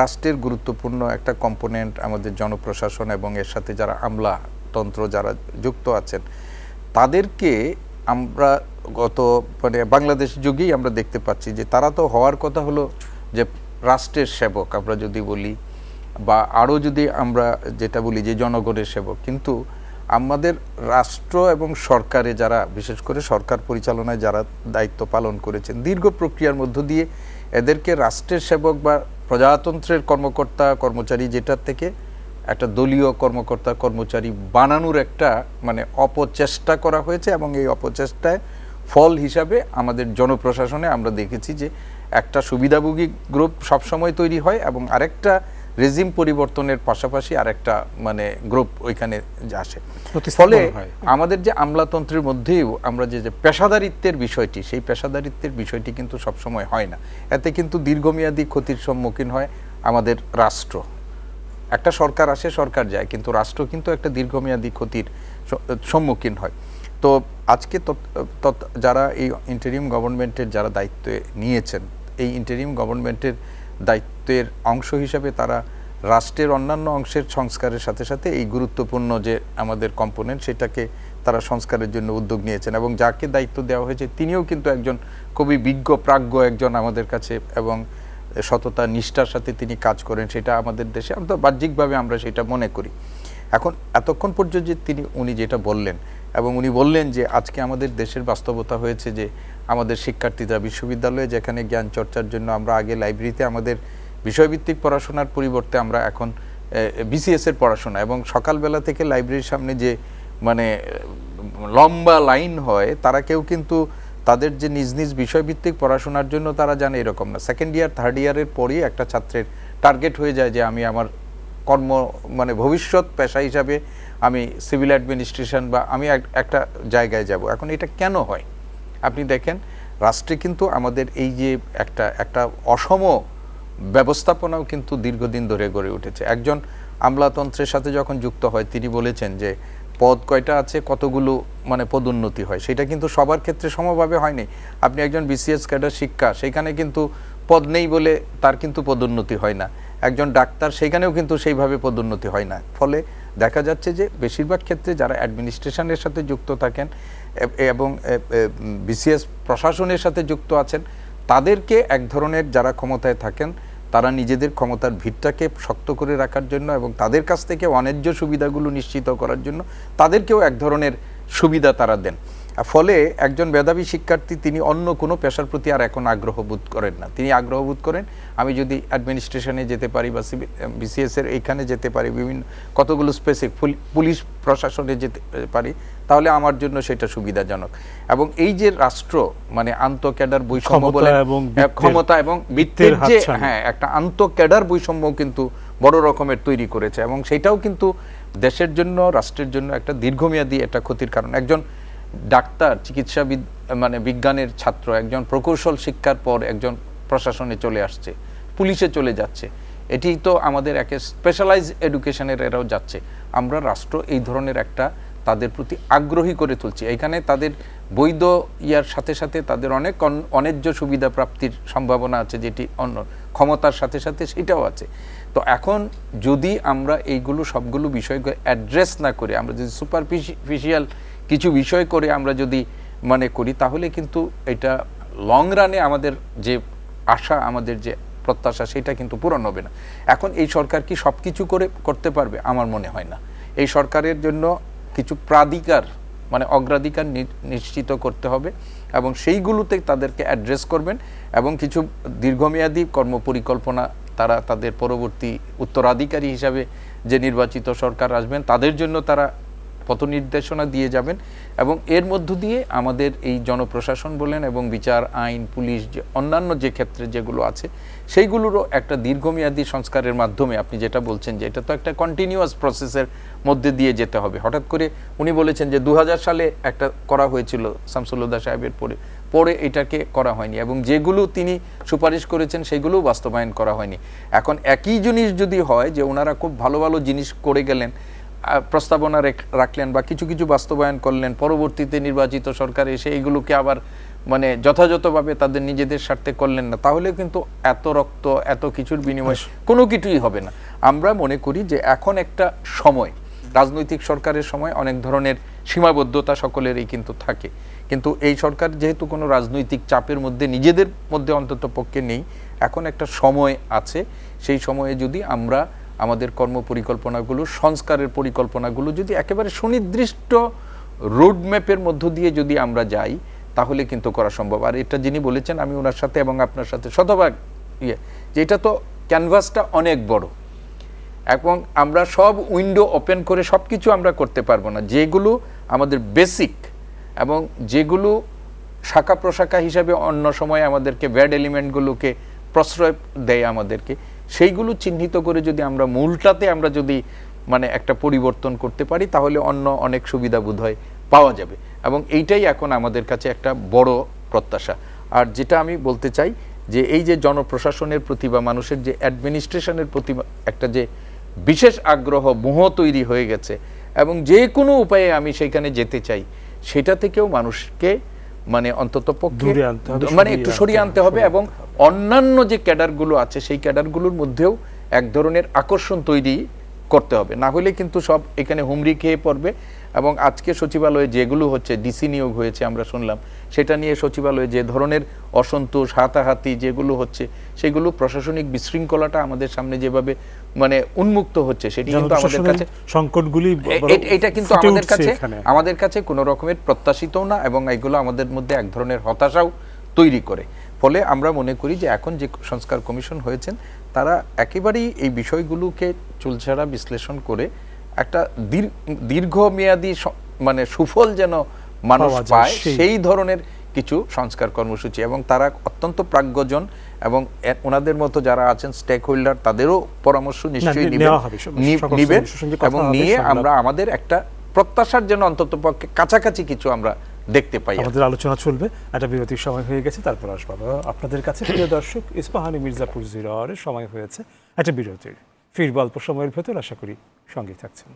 রাষ্ট্রের গুরুত্বপূর্ণ একটা কম্পোনেন্ট আমাদের জনপ্রশাসন এবং এর সাথে যারা আমলাতন্ত্র যারা যুক্ত আছেন তাদেরকে আমরা গত বাংলাদেশ যুগেই আমরা দেখতে পাচ্ছি যে তারা তো হওয়ার কথা হলো যে রাষ্ট্রের সেবক আমরা যদি বলি, বা আরও যদি আমরা যেটা বলি যে জনগণের সেবক, কিন্তু আমাদের রাষ্ট্র এবং সরকারে যারা বিশেষ করে সরকার পরিচালনায় যারা দায়িত্ব পালন করেছেন দীর্ঘ প্রক্রিয়ার মধ্য দিয়ে এদেরকে রাষ্ট্রের সেবক বা প্রজাতন্ত্রের কর্মকর্তা কর্মচারী যেটার থেকে একটা দলীয় কর্মকর্তা কর্মচারী বানানোর একটা অপচেষ্টা করা হয়েছে, এবং এই অপচেষ্টায় ফল হিসাবে আমাদের জনপ্রশাসনে আমরা দেখেছি যে একটা সুবিধাভোগী গ্রুপ সবসময় তৈরি হয় এবং আরেকটা রেজিম পরিবর্তনের পাশাপাশি আরেকটা গ্রুপ ওইখানে আসে। ফলে আমাদের যে আমলাতন্ত্রের মধ্যেও আমরা যে পেশাদারিত্বের বিষয়টি সেই পেশাদারিত্বের বিষয়টি কিন্তু সবসময় হয় না, এতে কিন্তু দীর্ঘমেয়াদী ক্ষতির সম্মুখীন হয় আমাদের রাষ্ট্র। একটা সরকার আসে সরকার যায়, কিন্তু রাষ্ট্র কিন্তু একটা দীর্ঘমেয়াদী ক্ষতির সম্মুখীন হয়। তো আজকে যারা এই ইন্টারিম গভর্নমেন্টের যারা দায়িত্ব নিয়েছেন এই ইন্টারিম গভর্নমেন্টের দায়িত্বের অংশ হিসাবে তারা রাষ্ট্রের অন্যান্য অংশের সংস্কারের সাথে সাথে এই গুরুত্বপূর্ণ যে আমাদের কম্পোনেন্ট সেটাকে তারা সংস্কারের জন্য উদ্যোগ নিয়েছেন, এবং যাকে দায়িত্ব দেওয়া হয়েছে তিনিও কিন্তু একজন খুবই বিজ্ঞ প্রাজ্ঞ একজন আমাদের কাছে, এবং সততা নিষ্ঠার সাথে তিনি কাজ করেন, সেটা আমাদের দেশে বাহ্যিকভাবে আমরা সেটা মনে করি। এখন এতক্ষণ পর্যন্ত যে উনি যেটা বললেন, এবং উনি বললেন যে আজকে আমাদের দেশের বাস্তবতা হয়েছে যে আমাদের শিক্ষার্থীরা বিশ্ববিদ্যালয়ে যেখানে জ্ঞান চর্চার জন্য আমরা আগে লাইব্রেরিতে আমাদের বিষয়ভিত্তিক পড়াশোনার পরিবর্তে আমরা এখন বিসিএস এর পড়াশোনা, এবং সকালবেলা থেকে লাইব্রেরির সামনে যে লম্বা লাইন হয় তারা কেউ কিন্তু তাদের যে নিজ নিজ বিষয়ভিত্তিক পড়াশোনার জন্য তারা জানে এরকম না। সেকেন্ড ইয়ার থার্ড ইয়ারের পরই একটা ছাত্রের টার্গেট হয়ে যায় যে আমি আমার কর্ম ভবিষ্যৎ পেশা হিসাবে আমি সিভিল অ্যাডমিনিস্ট্রেশন বা আমি একটা জায়গায় যাব। এখন এটা কেন হয় আপনি দেখেন, রাষ্ট্রে কিন্তু আমাদের এই যে একটা অসম ব্যবস্থাপনাও কিন্তু দীর্ঘদিন ধরে গড়ে উঠেছে। একজন আমলাতন্ত্রের সাথে যখন যুক্ত হয় তিনি বলেছেন যে পদ কয়টা আছে কতগুলো পদোন্নতি হয়, সেটা কিন্তু সবার ক্ষেত্রে সমভাবে হয়নি। আপনি একজন বিসিএস ক্যাডার শিক্ষা সেখানে কিন্তু পদ নেই বলে তার কিন্তু পদোন্নতি হয় না, একজন ডাক্তার সেখানেও কিন্তু সেইভাবে পদোন্নতি হয় না। ফলে দেখা যাচ্ছে যে বেশিরভাগ ক্ষেত্রে যারা অ্যাডমিনিস্ট্রেশনের সাথে যুক্ত থাকেন এবং বিসিএস প্রশাসনের সাথে যুক্ত আছেন তাদেরকে এক ধরনের যারা ক্ষমতায় থাকেন তারা নিজেদের ক্ষমতার ভিতটাকে শক্ত করে রাখার জন্য এবং তাদের কাছ থেকে অন্যায্য সুবিধাগুলো নিশ্চিত করার জন্য তাদেরকেও এক ধরনের সুবিধা তারা দেন। ফলে একজন মেধাবী শিক্ষার্থী তিনি অন্য কোনো পেশার প্রতি আর এখন আগ্রহ বোধ করেন না, তিনি আগ্রহ বোধ করেন আমি যদি অ্যাডমিনিস্ট্রেশনে যেতে পারি বা বিসিএস এর এইখানে যেতে পারি, বিভিন্ন কতগুলো স্পেসিফিক পুলিশ প্রশাসনে যেতে পারি, তাহলে আমার জন্য সেটা সুবিধাজনক। এবং এই যে রাষ্ট্র আন্ত ক্যাডার বৈষম্য বলে ক্ষমতা এবং বৃত্তের যে একটা আন্ত ক্যাডার বৈষম্য কিন্তু বড় রকমের তৈরি করেছে, এবং সেটাও কিন্তু দেশের জন্য রাষ্ট্রের জন্য একটা দীর্ঘমেয়াদী একটা ক্ষতির কারণ। একজন ডাক্তার চিকিৎসাবিদ বিজ্ঞানের ছাত্র একজন প্রকৌশল শিক্ষার পর একজন প্রশাসনে চলে আসছে, পুলিশে চলে যাচ্ছে, এটি তো আমাদের একে স্পেশালাইজ এডুকেশনের এরাও যাচ্ছে। আমরা রাষ্ট্র এই ধরনের একটা তাদের প্রতি আগ্রহী করে তুলছি, এখানে তাদের বৈধ ইয়ার সাথে সাথে তাদের অনেক অন্যায্য সুবিধা প্রাপ্তির সম্ভাবনা আছে, যেটি অন্য ক্ষমতার সাথে সাথে সেটাও আছে। তো এখন যদি আমরা এইগুলো সবগুলো বিষয়কে অ্যাড্রেস না করে আমরা যদি সুপারফিশিয়াল কিছু বিষয় করে আমরা যদি করি তাহলে কিন্তু এটা লং রানে আমাদের যে আশা আমাদের যে প্রত্যাশা সেটা কিন্তু পূরণ হবে না। এখন এই সরকার কি সব কিছু করতে পারবে? আমার মনে হয় না। এই সরকারের জন্য কিছু প্রাধিকার মানে অগ্রাধিকার নিশ্চিত করতে হবে এবং সেইগুলোতে তাদেরকে অ্যাড্রেস করবেন এবং কিছু দীর্ঘমেয়াদী কর্মপরিকল্পনা তারা তাদের পরবর্তী উত্তরাধিকারী হিসাবে যে নির্বাচিত সরকার আসবেন তাদের জন্য তারা পথ নির্দেশনা দিয়ে যাবেন এবং এর মধ্য দিয়ে আমাদের এই জনপ্রশাসন বলেন এবং বিচার, আইন, পুলিশ যে অন্যান্য যে ক্ষেত্রে যেগুলো আছে সেইগুলোরও একটা দীর্ঘমেয়াদী সংস্কারের মাধ্যমে আপনি যেটা বলছেন যে এটা তো একটা কন্টিনিউয়াস প্রসেসের মধ্যে দিয়ে যেতে হবে। হঠাৎ করে উনি বলেছেন যে 2000 সালে একটা করা হয়েছিল শামসুল হুদা সাহেবের পরে এটাকে করা হয়নি এবং যেগুলো তিনি সুপারিশ করেছেন সেগুলোও বাস্তবায়ন করা হয়নি। এখন একই জিনিস যদি হয় যে ওনারা খুব ভালো ভালো জিনিস করে গেলেন, প্রস্তাবনা রাখলেন বা কিছু কিছু বাস্তবায়ন করলেন, পরবর্তীতে নির্বাচিত সরকার এসে এইগুলোকে আবার মানে যথাযথভাবে তাদের নিজেদের স্বার্থে করলেন না, তাহলে কিন্তু এত রক্ত এত কিছুর বিনিময়ে কোনো কিছুই হবে না। আমরা মনে করি যে এখন একটা সময়, রাজনৈতিক সরকারের সময় অনেক ধরনের সীমাবদ্ধতা সকলেরই কিন্তু থাকে, কিন্তু এই সরকার যেহেতু কোনো রাজনৈতিক চাপের মধ্যে নিজেদের মধ্যে অন্তত পক্ষে নেই, এখন একটা সময় আছে। সেই সময়ে যদি আমরা আমাদের কর্মপরিকল্পনাগুলো, সংস্কারের পরিকল্পনাগুলো যদি একেবারে সুনির্দিষ্ট রোডম্যাপের মধ্য দিয়ে যদি আমরা যাই তাহলে কিন্তু করা সম্ভব। আর এটা যিনি বলেছেন আমি ওনার সাথে এবং আপনার সাথে শতভাগ যে এটা তো ক্যানভাসটা অনেক বড় এবং আমরা সব উইন্ডো ওপেন করে সব কিছু আমরা করতে পারবো না। যেগুলো আমাদের বেসিক এবং যেগুলো শাখা প্রশাখা হিসাবে অন্য সময় আমাদেরকে ব্যাড এলিমেন্টগুলোকে প্রশ্রয় দেয় আমাদেরকে, সেইগুলো চিহ্নিত করে যদি আমরা মূলটাতে আমরা যদি মানে একটা পরিবর্তন করতে পারি তাহলে অন্য অনেক সুবিধা বোধহয় পাওয়া যাবে এবং এইটাই এখন আমাদের কাছে একটা বড় প্রত্যাশা। আর যেটা আমি বলতে চাই যে এই যে জনপ্রশাসনের প্রতি বা মানুষের যে অ্যাডমিনিস্ট্রেশনের প্রতি একটা যে বিশেষ আগ্রহ মোহ তৈরি হয়ে গেছে এবং যে কোনো উপায়ে আমি সেখানে যেতে চাই, সেটা থেকেও মানুষকে মানে অন্তত পক্ষে মানে একটু সরিয়ে আনতে হবে এবং অন্যান্য যে ক্যাডারগুলো আছে সেই ক্যাডারগুলোর মধ্যেও এক ধরনের আকর্ষণ তৈরি করতে হবে, না হলে কিন্তু সব এখানে হুমড়ি খেয়ে পড়বে। এবং আজকে সচিবালয়ে যেগুলো হচ্ছে, ডিসি নিয়োগ হয়েছে আমরা শুনলাম, সেটা নিয়ে সচিবালয়ে যে ধরনের অসন্তোষ, হাতাহাতি যেগুলো হচ্ছে সেগুলো প্রশাসনিক বিশৃঙ্খলাটা আমাদের সামনে যেভাবে মানে উন্মুক্ত হচ্ছে সেটি কিন্তু আমাদের কাছে সংকটগুলি, এটা কিন্তু আমাদের কাছে কোনো রকমের প্রত্যাশিতও না এবং এগুলো আমাদের মধ্যে এক ধরনের হতাশাও তৈরি করে। ফলে আমরা মনে করি যে এখন যে সংস্কার কমিশন হয়েছেন তারা একেবারেই এই বিষয়গুলোকে চুলছাড়া বিশ্লেষণ করে একটা দীর্ঘমেয়াদী মানে সুফল যেন মানুষ পায় সেই ধরনের কিছু সংস্কার কর্মসূচি, এবং তারা অত্যন্ত প্রাজ্ঞজন এবং ওনাদের মতো যারা আছেন স্টেক হোল্ডার তাদেরও পরামর্শ নিশ্চয়ই নিবেন এবং নিয়ে আমরা আমাদের একটা প্রত্যাশার জন্য অন্তত পক্ষে কাছাকাছি কিছু আমরা দেখতে পাই। আমাদের আলোচনা চলবে, একটা বিরতির সময় হয়ে গেছে, তারপর আসবো আপনাদের কাছে। প্রিয় দর্শক, ইস্পাহানি মির্জাপুর 0 আওয়ারের সময় হয়েছে একটা বিরতির। ফিরব অল্প সময়ের ভেতর, আশা করি সঙ্গে থাকছেন।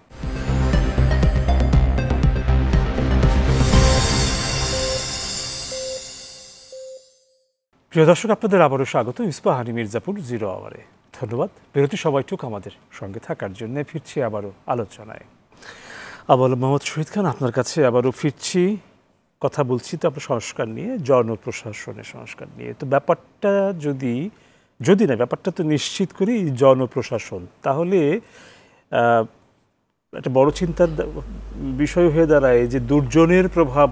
প্রিয় দর্শক, আপনাদের আবারও স্বাগত ইস্পাহানি মির্জাপুর 0 আওয়ারে। ধন্যবাদ বিরতির সময়টুকু আমাদের সঙ্গে থাকার জন্য। ফিরছি আবারও আলোচনায়। আবুল মোহাম্মদ শহীদ খান, আপনার কাছে আবারও ফিরছি। কথা বলছি তো আমরা সংস্কার নিয়ে, জনপ্রশাসনের সংস্কার নিয়ে। তো ব্যাপারটা যদি না ব্যাপারটা তো নিশ্চিত করি জনপ্রশাসন, তাহলে একটা বড় চিন্তার বিষয় হয়ে দাঁড়ায় যে দুর্জনের প্রভাব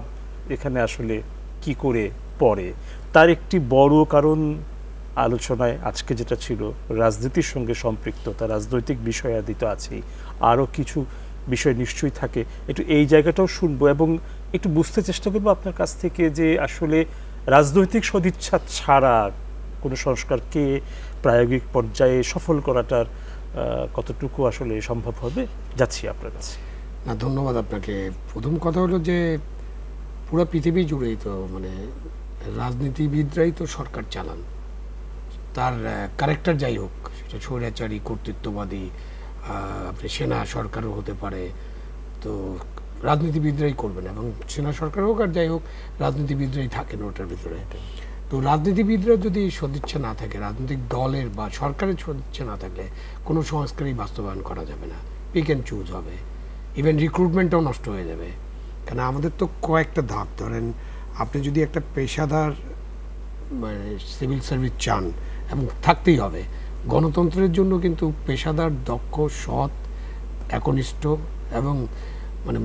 এখানে আসলে কি করে পড়ে। তার একটি বড় কারণ আলোচনায় আজকে যেটা ছিল রাজনীতির সঙ্গে সম্পৃক্ততা, রাজনৈতিক বিষয়াদি তো আছেই, আরও কিছু বিষয় নিশ্চয়ই থাকে। একটু এই জায়গাটাও শুনবো এবং একটু বুঝতে চেষ্টা করবো আপনার কাছ থেকে যে আসলে রাজনৈতিক সদিচ্ছা ছাড়া কোনো সংস্কারকে প্রায়োগিক পর্যায়ে সফল করাটার কতটুকু আসলে সম্ভব হবে। যাচ্ছি আপনার কাছে। না, ধন্যবাদ আপনাকে। প্রথম কথা হলো যে পুরো পৃথিবী জুড়েই তো মানে রাজনীতিবিদরাই তো সরকার চালান, তার ক্যারেক্টার যাই হোক, সেটা স্বৈরাচারী, কর্তৃত্ববাদী, আপনি সেনা সরকারও হতে পারে, তো রাজনীতিবিদরাই করবেন এবং সেনা সরকার হোক আর যাই হোক রাজনীতিবিদরাই থাকেন ওটার ভিতরে। তো রাজনীতিবিদরা যদি সদিচ্ছা না থাকে, রাজনৈতিক দলের বা সরকারের সদিচ্ছা না থাকলে কোনো সংস্কারই বাস্তবায়ন করা যাবে না, পিক অ্যান্ড চুজ হবে, ইভেন রিক্রুটমেন্টটাও নষ্ট হয়ে যাবে। কেন আমাদের তো কয়েকটা ধাপ, ধরেন আপনি যদি একটা পেশাদার সিভিল সার্ভিস চান এবং থাকতেই হবে। গণতন্ত্রের জন্য কিন্তু পেশাদার, দক্ষ, সৎ, একনিষ্ঠ এবং মানে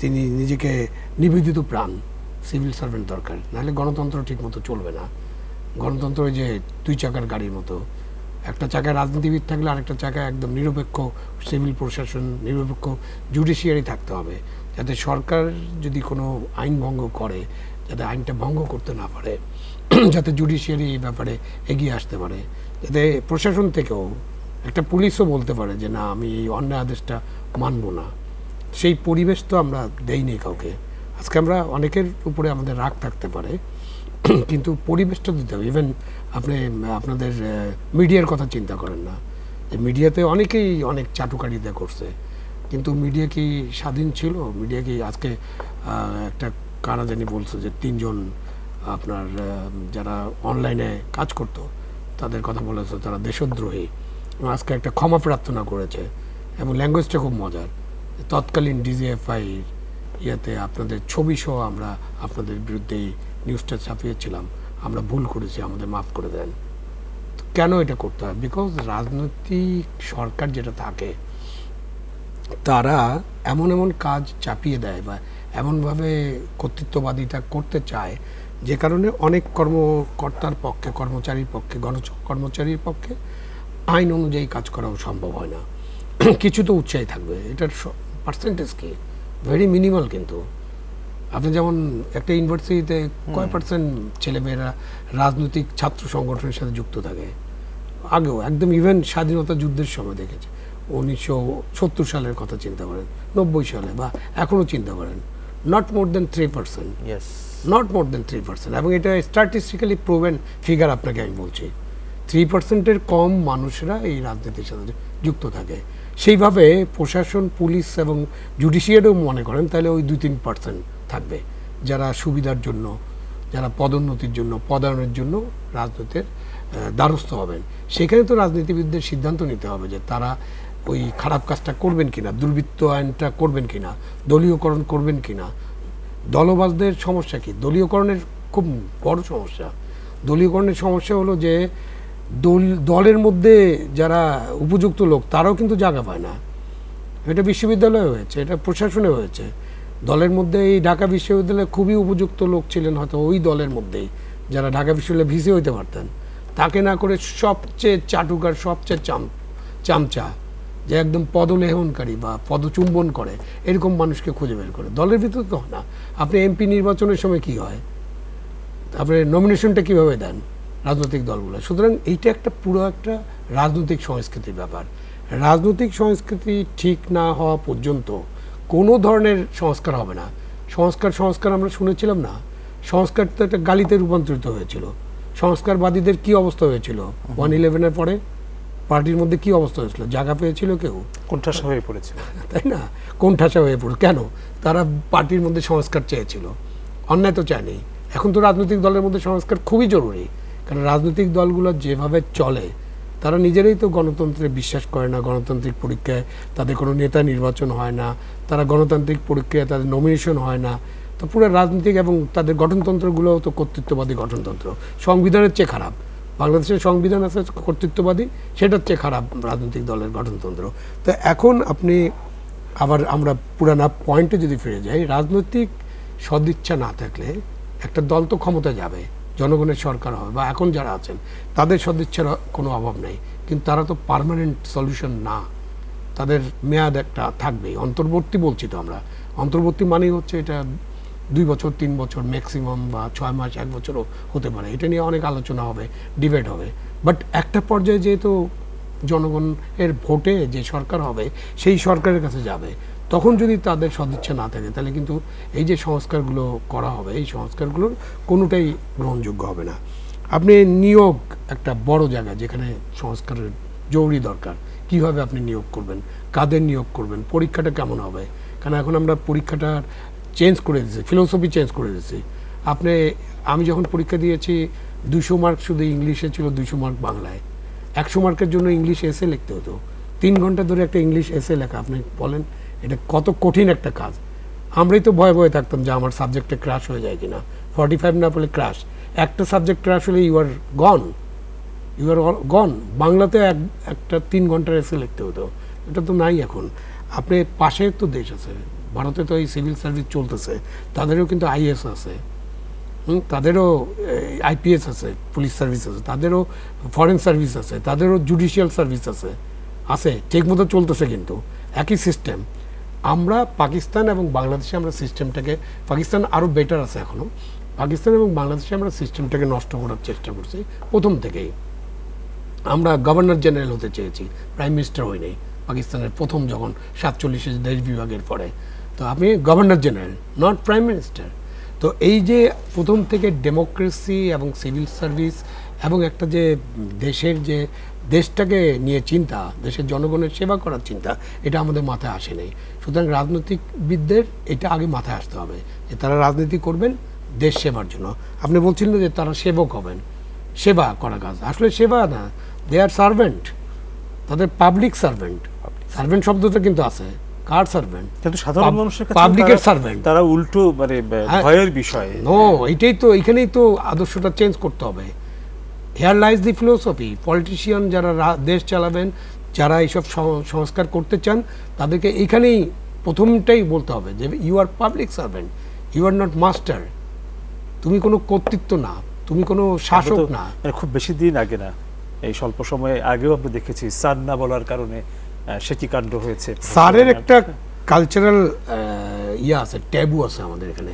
তিনি নিজেকে নিবেদিত প্রাণ সিভিল সার্ভেন্ট দরকার, নাহলে গণতন্ত্র ঠিকমতো চলবে না। গণতন্ত্র ওই যে 2 চাকার গাড়ির মতো, একটা চাকায় রাজনীতিবিদ থাকলে আরেকটা চাকায় একদম নিরপেক্ষ সিভিল প্রশাসন, নিরপেক্ষ জুডিশিয়ারি থাকতে হবে, যাতে সরকার যদি কোনো আইন ভঙ্গ করে যাতে আইনটা ভঙ্গ করতে না পারে, যাতে জুডিশিয়ারি এই ব্যাপারে এগিয়ে আসতে পারে, যাতে প্রশাসন থেকেও একটা পুলিশও বলতে পারে যে না আমি এই অন্যায় আদেশটা মানব না। সেই পরিবেশ তো আমরা দেইনি কাউকে। আজকে আমরা অনেকের উপরে আমাদের রাগ থাকতে পারে, কিন্তু পরিবেশটা দিতে হবে। ইভেন আপনি আপনাদের মিডিয়ার কথা চিন্তা করেন না, যে মিডিয়াতে অনেকেই অনেক চাটুকারিতা করছে, কিন্তু মিডিয়া কি স্বাধীন ছিল? মিডিয়া কি আজকে একটা কারা জানি বলছে যে 3 জন আপনার যারা অনলাইনে কাজ করতো তাদের কথা বলেছে তারা দেশদ্রোহী, আজকে একটা ক্ষমা প্রার্থনা করেছে এবং ল্যাঙ্গুয়েজটা খুব মজার। তৎকালীন ডিজিএফআই ইয়েতে আপনাদের ছবি সহ আমরা আপনাদের বিরুদ্ধে নিউজটা ছাপিয়েছিলাম, আমরা ভুল করেছি, আমাদের মাফ করে দেন। কেন এটা করতে হয়? বিকজ রাজনৈতিক সরকার যেটা থাকে তারা এমন এমন কাজ চাপিয়ে দেয় বা এমনভাবে কর্তৃত্ববাদীটা করতে চায় যে কারণে অনেক কর্মকর্তার পক্ষে, কর্মচারীর পক্ষে, কর্মচারীর পক্ষে আইন অনুযায়ী কাজ করাও সম্ভব হয় না। কিছু তো উৎসাহী থাকবে, এটার পার্সেন্টেজ কি ভেরি মিনিমাল। কিন্তু আপনি যেমন একটা ইউনিভার্সিটিতে কয় পার্সেন্ট ছেলেমেয়েরা রাজনৈতিক ছাত্র সংগঠনের সাথে যুক্ত থাকে? আগেও একদম ইভেন স্বাধীনতা যুদ্ধের সময় দেখেছে, 1970 সালের কথা চিন্তা করেন, 90 সালে বা এখনও চিন্তা করেন, not more then 3%, not more দেন 3%। এবং এটা স্ট্যাটিস্টিক্যালি প্রুভেন ফিগার, আপনাকে আমি বলছি 3%-এর কম মানুষরা এই রাজনীতির সাথে যুক্ত থাকে। সেইভাবে প্রশাসন, পুলিশ এবং জুডিশিয়ারিও মনে করেন তাহলে ওই 2-3% থাকবে যারা সুবিধার জন্য, যারা পদোন্নতির জন্য, পদায়নের জন্য রাজনীতির দ্বারস্থ হবেন। সেখানে তো রাজনীতিবিদদের সিদ্ধান্ত নিতে হবে যে তারা ওই খারাপ কাজটা করবেন কিনা, দুর্বৃত্ত আইনটা করবেন কিনা, দলীয়করণ করবেন কিনা। দলবাজদের সমস্যা কি? দলীয়করণের খুব বড় সমস্যা। দলীয়করণের সমস্যা হলো যে দলের মধ্যে যারা উপযুক্ত লোক তারাও কিন্তু জায়গা পায় না। এটা বিশ্ববিদ্যালয়ে হয়েছে, এটা প্রশাসনে হয়েছে। দলের মধ্যে এই ঢাকা বিশ্ববিদ্যালয়ে খুবই উপযুক্ত লোক ছিলেন হয়তো ওই দলের মধ্যেই, যারা ঢাকা বিশ্ববিদ্যালয়ে ভিসি হইতে পারতেন, তাকে না করে সবচেয়ে চাটুকার, সবচেয়ে চামচা, যে একদম পদলেহনকারী বা পদচুম্বন করে এরকম মানুষকে খুঁজে বের করে। দলের ভিতরে তো হয় না। আপনি এমপি নির্বাচনের সময় কি হয়, আপনি নমিনেশনটা কীভাবে দেন রাজনৈতিক দলগুলো? সুতরাং এইটা একটা পুরো একটা রাজনৈতিক সংস্কৃতির ব্যাপার। রাজনৈতিক সংস্কৃতি ঠিক না হওয়া পর্যন্ত কোনো ধরনের সংস্কার হবে না। সংস্কার আমরা শুনেছিলাম না, সংস্কার তো একটা গালিতে রূপান্তরিত হয়েছিল। সংস্কারবাদীদের কি অবস্থা হয়েছিল 1/11-এর পরে? পার্টির মধ্যে কি অবস্থা হয়েছিল? জায়গা পেয়েছিল কেউ? কোণঠাসা হয়ে পড়েছিল, তাই না? কোণঠাসা হয়ে পড়ে কেন? তারা পার্টির মধ্যে সংস্কার চেয়েছিল, অন্যায় তো চায়নি। এখন তো রাজনৈতিক দলের মধ্যে সংস্কার খুবই জরুরি, কারণ রাজনৈতিক দলগুলো যেভাবে চলে তারা নিজেরাই তো গণতন্ত্রে বিশ্বাস করে না। গণতান্ত্রিক পরীক্ষায় তাদের কোনো নেতা নির্বাচন হয় না, তারা গণতান্ত্রিক পরীক্ষায় তাদের নমিনেশন হয় না। তো পুরো রাজনৈতিক এবং তাদের গঠনতন্ত্রগুলোও তো কর্তৃত্ববাদী গঠনতন্ত্র, সংবিধানের চেয়ে খারাপ। বাংলাদেশের সংবিধান আছে কর্তৃত্ববাদী, সেটার চেয়ে খারাপ রাজনৈতিক দলের গঠনতন্ত্র। তো এখন আপনি আবার আমরা পুরানা পয়েন্টে যদি ফিরে যাই, রাজনৈতিক সদিচ্ছা না থাকলে একটা দল তো ক্ষমতায় যাবে, জনগণের সরকার হবে, বা এখন যারা আছেন তাদের সদিচ্ছার কোনো অভাব নেই, কিন্তু তারা তো পার্মানেন্ট সলিউশন না, তাদের মেয়াদ একটা থাকবেই। অন্তর্বর্তী বলছি তো আমরা, অন্তর্বর্তী মানেই হচ্ছে এটা 2 বছর 3 বছর ম্যাক্সিমাম, বা 6 মাস 1 বছরও হতে পারে। এটা নিয়ে অনেক আলোচনা হবে, ডিবেট হবে। বাট একটা পর্যায়ে যেহেতু জনগণের ভোটে যে সরকার হবে সেই সরকারের কাছে যাবে, তখন যদি তাদের সদিচ্ছা না থাকে তাহলে কিন্তু এই যে সংস্কারগুলো করা হবে এই সংস্কারগুলোর কোনোটাই গ্রহণযোগ্য হবে না। আপনি নিয়োগ একটা বড় জায়গা যেখানে সংস্কারের জরুরি দরকার। কিভাবে আপনি নিয়োগ করবেন, কাদের নিয়োগ করবেন, পরীক্ষাটা কেমন হবে? কারণ এখন আমরা পরীক্ষাটা চেঞ্জ করে দিয়েছি, ফিলোসফি চেঞ্জ করে দিয়েছি। আমি যখন পরীক্ষা দিয়েছি 200 মার্ক শুধু ইংলিশে ছিল, 200 মার্ক বাংলায়। 100 মার্কের জন্য ইংলিশ এসে লিখতে হতো। 3 ঘন্টা ধরে একটা ইংলিশ এসে লেখা, আপনি বলেন এটা কত কঠিন একটা কাজ। আমরাই তো ভয়ে ভয়ে থাকতাম যে আমার সাবজেক্টে ক্রাশ হয়ে যায় কিনা, 45 না পেলে ক্রাশ। একটা সাবজেক্টে আসলে ইউ আর গন। বাংলাতে একটা 3 ঘন্টার এসে লিখতে হতো, এটা তো নাই এখন। আপনি পাশে তো দেশ আছে, ভারতে তো এই সিভিল সার্ভিস চলতেছে, তাদেরও কিন্তু আইএস আছে, তাদেরও আইপিএস আছে, পুলিশ সার্ভিস আছে, তাদেরও ফরেন সার্ভিস আছে, তাদেরও জুডিশিয়াল সার্ভিস আছে ঠিকমতো চলতেছে, কিন্তু একই সিস্টেম। আমরা পাকিস্তান এবং বাংলাদেশে আমরা সিস্টেমটাকে, পাকিস্তান আরও বেটার আছে এখনও, পাকিস্তান এবং বাংলাদেশে আমরা সিস্টেমটাকে নষ্ট করার চেষ্টা করছি প্রথম থেকেই। আমরা গভর্নর জেনারেল হতে চেয়েছি, প্রাইম মিনিস্টার হই নাই পাকিস্তানের প্রথম যখন 47 দেশ বিভাগের পরে। তো আপনি governor general, not prime minister. তো এই যে প্রথম থেকে ডেমোক্রেসি এবং সিভিল সার্ভিস এবং একটা যে দেশের যে দেশটাকে নিয়ে চিন্তা, দেশের জনগণের সেবা করার চিন্তা, এটা আমাদের মাথায় আসে নাই। সুতরাং রাজনৈতিকবিদদের এটা আগে মাথায় আসতে হবে যে তারা রাজনীতি করবেন দেশ সেবার জন্য। আপনি বলছিলেন যে তারা সেবক হবেন, সেবা করা কাজ, আসলে সেবা না, দে আর সার্ভেন্ট, তাদের পাবলিক সার্ভেন্ট। সার্ভেন্ট শব্দটা কিন্তু আছে, কার সার্ভেন্ট? কিন্তু সাধারণ মানুষের কাছে পাবলিকের সার্ভেন্ট, তারা উল্টো মানে ভয়ের বিষয়। নো, এটাই তো, এখানেই তো আদর্শটা চেঞ্জ করতে হবে। হেয়ার লাইজ দি ফিলোসফি। পলিটিশিয়ান যারা দেশ চালাবেন, যারা এইসব সংস্কার করতে চান, তাদেরকে এইখানেই প্রথমটাই বলতে হবে যে you are public servant, you are not master. তুমি কোনো কর্তৃত্ব না, তুমি কোনো শাসক না। খুব বেশি দিন আগে না, এই স্বল্প সময়ে আগেও আমরা দেখেছি স্যার না বলার কারণে সে কি কাণ্ড হয়েছে। স্যারের একটা কালচারাল আছে, ট্যাবু আছে আমাদের এখানে।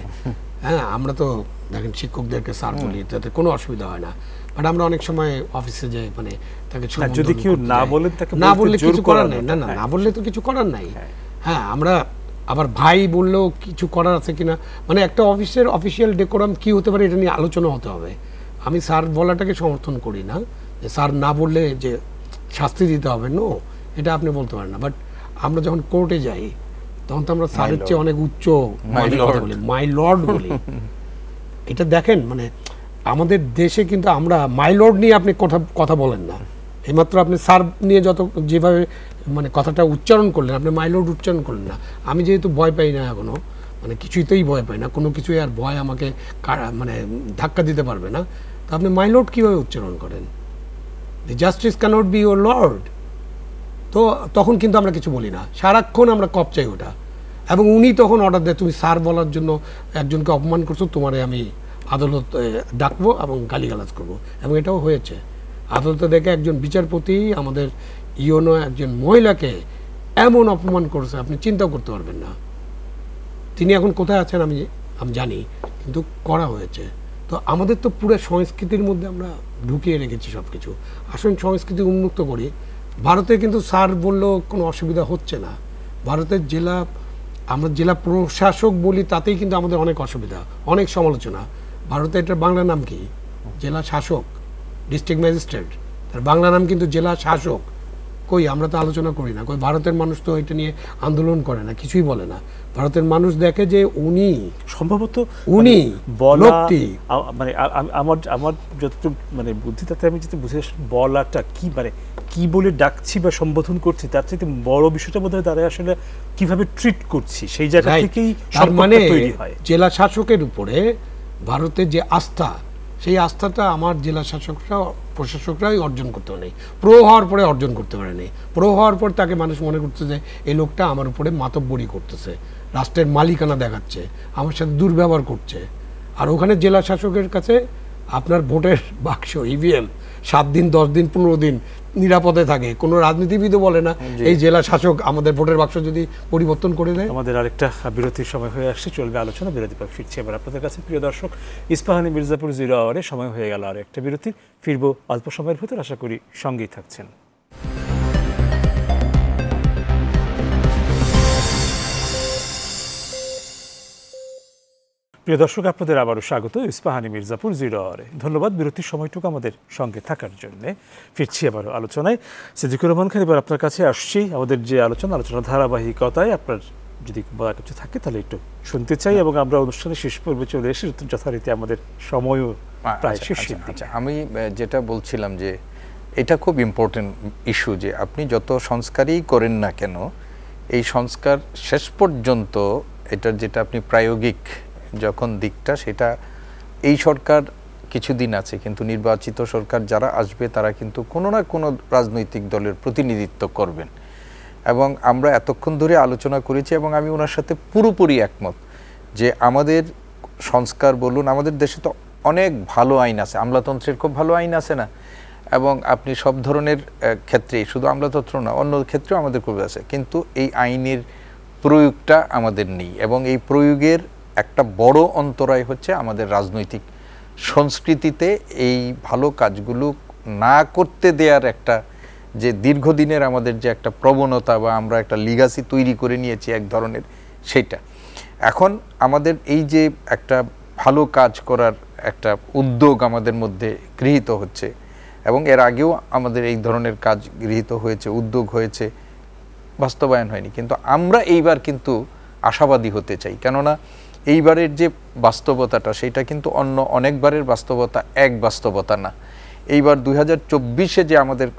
হ্যাঁ, আমরা তো দেখেন শিক্ষকদেরকে স্যার বলি, তাতে কোনো অসুবিধা হয় না, বাট আমরা অনেক সময় অফিসে যে মানে তাকে যদি কেউ না বলেন, তাকে না বললে কিছু করার নাই। না বললে তো কিছু করার নাই। হ্যাঁ, আমরা আবার ভাই বললেও কিছু করার আছে কিনা, মানে একটা অফিসের অফিসিয়াল ডেকোরাম কি হতে পারে এটা নিয়ে আলোচনা হতে হবে। আমি স্যার বলাটাকে সমর্থন করি না, যে স্যার না বললে যে শাস্তি দিতে হবে, নো, এটা আপনি বলতে পারেন না। বাট আমরা যখন কোর্টে যাই তখন তো আমরা স্যারের চেয়ে অনেক উচ্চ বলি, মাই লর্ড বলি। এটা দেখেন, মানে আমাদের দেশে কিন্তু আমরা মাই লর্ড নিয়ে আপনি কথা বলেন না। এইমাত্র আপনি স্যার নিয়ে যেভাবে মানে কথাটা উচ্চারণ করলেন, আপনি মাই লর্ড উচ্চারণ করলেন না। আমি যেহেতু ভয় পাই না এখনো, মানে কিছুতেই ভয় পাই না, কোনো কিছুই আর ভয় আমাকে মানে ধাক্কা দিতে পারবে না, তো আপনি মাই লর্ড কীভাবে উচ্চারণ করেন? The justice cannot be your lord. তো তখন কিন্তু আমরা কিছু বলি না, সারাক্ষণ আমরা কপ চাই ওটা। এবং উনি তখন অর্ডার দেয়, তুমি স্যার বলার জন্য একজনকে অপমান করছো, তোমারে আমি আদালত ডাকবো এবং গালিগালাজ করবো। এবং এটাও হয়েছে। আদালতে দেখে একজন বিচারপতি আমাদের ইউনো একজন মহিলাকে এমন অপমান করেছে, আপনি চিন্তাও করতে পারবেন না। তিনি এখন কোথায় আছেন আমি জানি, কিন্তু করা হয়েছে। তো আমাদের তো পুরো সংস্কৃতির মধ্যে আমরা ঢুকিয়ে রেখেছি সব কিছু। আসলে সংস্কৃতি উন্মুক্ত করি। ভারতে কিন্তু স্যার বললেও কোনো অসুবিধা হচ্ছে না। ভারতের আমরা জেলা প্রশাসক বলি, তাতেই কিন্তু আমাদের অনেক অসুবিধা, অনেক সমালোচনা। ভারতে এটার বাংলা নাম কি? জেলা শাসক, ডিস্ট্রিক্ট ম্যাজিস্ট্রেট। তার বাংলা নাম কিন্তু জেলা শাসক। কই, আমরা তো আলোচনা করি না। কই, ভারতের মানুষ তো এটা নিয়ে আন্দোলন করে না, কিছুই বলে না। ভারতের মানুষ দেখে যে উনি সম্ভবত লোকটি, মানে আমার যতটুকু মানে বুদ্ধি, তাতে আমি যেটা বুঝে বলাটা কি, মানে কি বলে ডাকছি বা সম্বোধন করছি, তার চাইতে বড় বিষয়টা বোধহয় তারা আসলে কিভাবে ট্রিট করছি সেই জায়গা থেকেই মানে তৈরি হয়। জেলা শাসকের উপরে ভারতের যে আস্থা, সেই আস্থাটা আমার জেলা প্রশাসকরাই অর্জন করতে পারেনি। প্রো হওয়ার পরে অর্জন করতে পারেনি। প্রো হওয়ার পর তাকে মানুষ মনে করছে যে এই লোকটা আমার উপরে মাতব্বরি করতেছে, রাষ্ট্রের মালিকানা দেখাচ্ছে, আমার সাথে দুর্ব্যবহার করছে। আর ওখানে জেলা শাসকের কাছে আপনার ভোটের বাক্স ইভিএম 7 দিন 10 দিন 15 দিন নিরাপদে থাকে। কোনো রাজনীতিবিদও বলে না এই জেলা শাসক আমাদের ভোটের বাক্স যদি পরিবর্তন করে দেয়। আমাদের আরেকটা বিরতির সময় হয়ে আসছে, চলবে আলোচনা। বিরতি পর ফিরছি এবার আপনাদের কাছে। প্রিয় দর্শক, ইস্পাহানি মির্জাপুর 0 আওয়ারে সময় হয়ে গেল আর একটা বিরতি। ফিরবো অল্প সময়ের ভিতর, আশা করি সঙ্গেই থাকছেন। প্রিয় দর্শক, আপনাদের আবারও স্বাগত ইস্পাহানি মির্জাপুর 0 আওয়ারে। ধন্যবাদ বিরতির সময়টুকু আমাদের সঙ্গে থাকার জন্য। ফিরছি আবারও আলোচনায়। সিদ্দিকুর রহমান খান, এবার আপনার কাছে আসছি। আমাদের যে আলোচনার ধারাবাহিকতায় আপনার যদি বলা কিছু থাকে তাহলে একটু শুনতে চাই, এবং আমরা অনুষ্ঠানের শেষ পর্বে চলে এসে যথারীতি আমাদের সময়ও প্রায় শেষের দিকে। আমি যেটা বলছিলাম যে এটা খুব ইম্পর্টেন্ট ইস্যু, যে আপনি যত সংস্কারই করেন না কেন, এই সংস্কার শেষ পর্যন্ত এটার যেটা আপনি প্রায়োগিক যখন দিকটা, সেটা এই সরকার কিছুদিন আছে, কিন্তু নির্বাচিত সরকার যারা আসবে তারা কিন্তু কোনো না কোনো রাজনৈতিক দলের প্রতিনিধিত্ব করবেন। এবং আমরা এতক্ষণ ধরে আলোচনা করেছি এবং আমি ওনার সাথে পুরোপুরি একমত যে আমাদের সংস্কার বলুন, আমাদের দেশে তো অনেক ভালো আইন আছে, আমলাতন্ত্রের খুব ভালো আইন আছে না, এবং আপনি সব ধরনের ক্ষেত্রেই, শুধু আমলাতন্ত্র না অন্য ক্ষেত্রেও আমাদের খুব আছে, কিন্তু এই আইনের প্রয়োগটা আমাদের নেই। এবং এই প্রয়োগের একটা বড় অন্তরায় হচ্ছে আমাদের রাজনৈতিক সংস্কৃতিতে এই ভালো কাজগুলো না করতে দেওয়ার একটা যে দীর্ঘদিনের আমাদের যে একটা প্রবণতা বা আমরা একটা লিগাসি তৈরি করে নিয়েছি এক ধরনের, সেটা এখন আমাদের এই যে একটা ভালো কাজ করার একটা উদ্যোগ আমাদের মধ্যে গৃহীত হচ্ছে, এবং এর আগেও আমাদের এই ধরনের কাজ গৃহীত হয়েছে, উদ্যোগ হয়েছে, বাস্তবায়ন হয়নি। কিন্তু আমরা এইবার কিন্তু আশাবাদী হতে চাই, কেননা এইবারের যে বাস্তবতাটা সেটা কিন্তু অন্য অনেকবারের বাস্তবতা এক বাস্তবতা না। এইবার 2024-এ যে আমাদের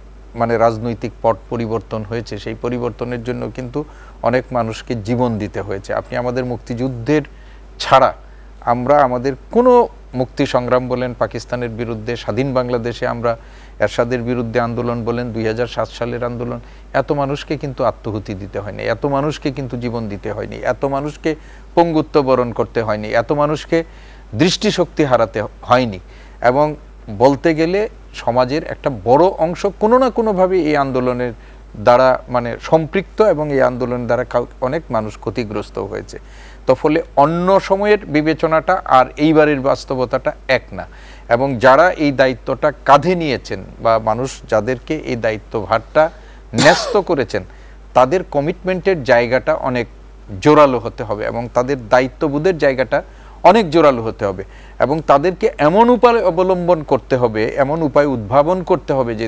মানে রাজনৈতিক পট পরিবর্তন হয়েছে, সেই পরিবর্তনের জন্য কিন্তু অনেক মানুষকে জীবন দিতে হয়েছে। আপনি আমাদের মুক্তিযুদ্ধের ছাড়া আমরা আমাদের কোনো মুক্তি সংগ্রাম বলেন, পাকিস্তানের বিরুদ্ধে স্বাধীন বাংলাদেশে আমরা এরশাদের বিরুদ্ধে আন্দোলন বলেন, 2007 সালের আন্দোলন, এত মানুষকে কিন্তু আত্মহুতি দিতে হয়নি, এত মানুষকে কিন্তু জীবন দিতে হয়নি, এত মানুষকে পঙ্গুত্ব বরণ করতে হয়নি, এত মানুষকে দৃষ্টিশক্তি হারাতে হয়নি। এবং বলতে গেলে সমাজের একটা বড় অংশ কোনো না কোনোভাবে এই আন্দোলনের দ্বারা মানে সম্পৃক্ত, এবং এই আন্দোলনের দ্বারা অনেক মানুষ ক্ষতিগ্রস্ত হয়েছে। তো ফলে অন্য সময়ের বিবেচনাটা আর এইবারের বাস্তবতাটা এক না। এবং যারা এই দায়িত্বটা কাঁধে নিয়েছেন বা মানুষ যাদেরকে এই দায়িত্বভারটা ন্যস্ত করেছেন, তাদের কমিটমেন্টের জায়গাটা অনেক জোরালো হতে হবে এবং তাদের দায়িত্ববোধের জায়গাটা অনেক জোরালো হতে হবে, এবং তাদেরকে এমন উপায় অবলম্বন করতে হবে, এমন উপায় উদ্ভাবন করতে হবে যে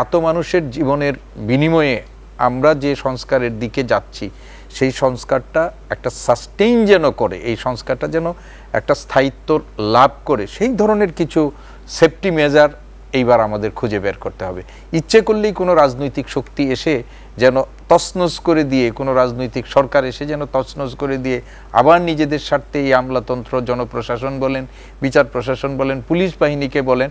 এত মানুষের জীবনের বিনিময়ে আমরা যে সংস্কারের দিকে যাচ্ছি সেই সংস্কারটা একটা সাস্টেইন যেন করে, এই সংস্কারটা যেন একটা স্থায়িত্ব লাভ করে, সেই ধরনের কিছু সেফটি মেজার এইবার আমাদের খুঁজে বের করতে হবে। ইচ্ছে করলেই কোনো রাজনৈতিক শক্তি এসে যেন তছনছ করে দিয়ে, কোনো রাজনৈতিক সরকার এসে যেন তছনছ করে দিয়ে আবার নিজেদের স্বার্থে এই আমলাতন্ত্র, জনপ্রশাসন বলেন, বিচার প্রশাসন বলেন, পুলিশ বাহিনীকে বলেন,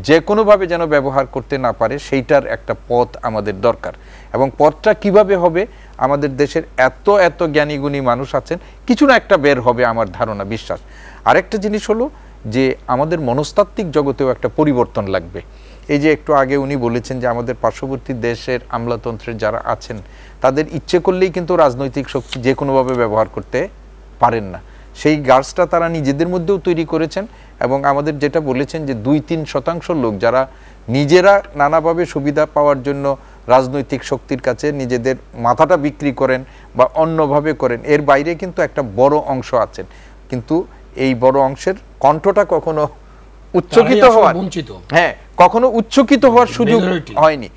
যে কোনোভাবে যেন ব্যবহার করতে না পারে, সেইটার একটা পথ আমাদের দরকার। এবং পথটা কিভাবে হবে, আমাদের দেশের এত এত জ্ঞানীগুণী মানুষ আছেন, কিছু না একটা বের হবে আমার ধারণা, বিশ্বাস। আরেকটা জিনিস হলো যে আমাদের মনস্তাত্ত্বিক জগতেও একটা পরিবর্তন লাগবে। এই যে একটু আগে উনি বলেছেন যে আমাদের পার্শ্ববর্তী দেশের আমলাতন্ত্রের যারা আছেন তাদের ইচ্ছে করলেই কিন্তু রাজনৈতিক শক্তি যে কোনোভাবে ব্যবহার করতে পারেন না, সেই গার্ডসটা তারা নিজেদের মধ্যেও তৈরি করেছেন। এবং আমাদের যেটা বলেছেন যে 2-3% লোক যারা নিজেরা নানাভাবে সুবিধা পাওয়ার জন্য রাজনৈতিক শক্তির কাছে নিজেদের মাথাটা বিক্রি করেন বা অন্যভাবে করেন, এর বাইরে কিন্তু একটা বড় অংশ আছেন, কিন্তু এই বড় অংশের কণ্ঠটা কখনো উচ্চকিত হওয়ার, হ্যাঁ, কখনো উচ্চকিত হওয়ার সুযোগ হয়নি।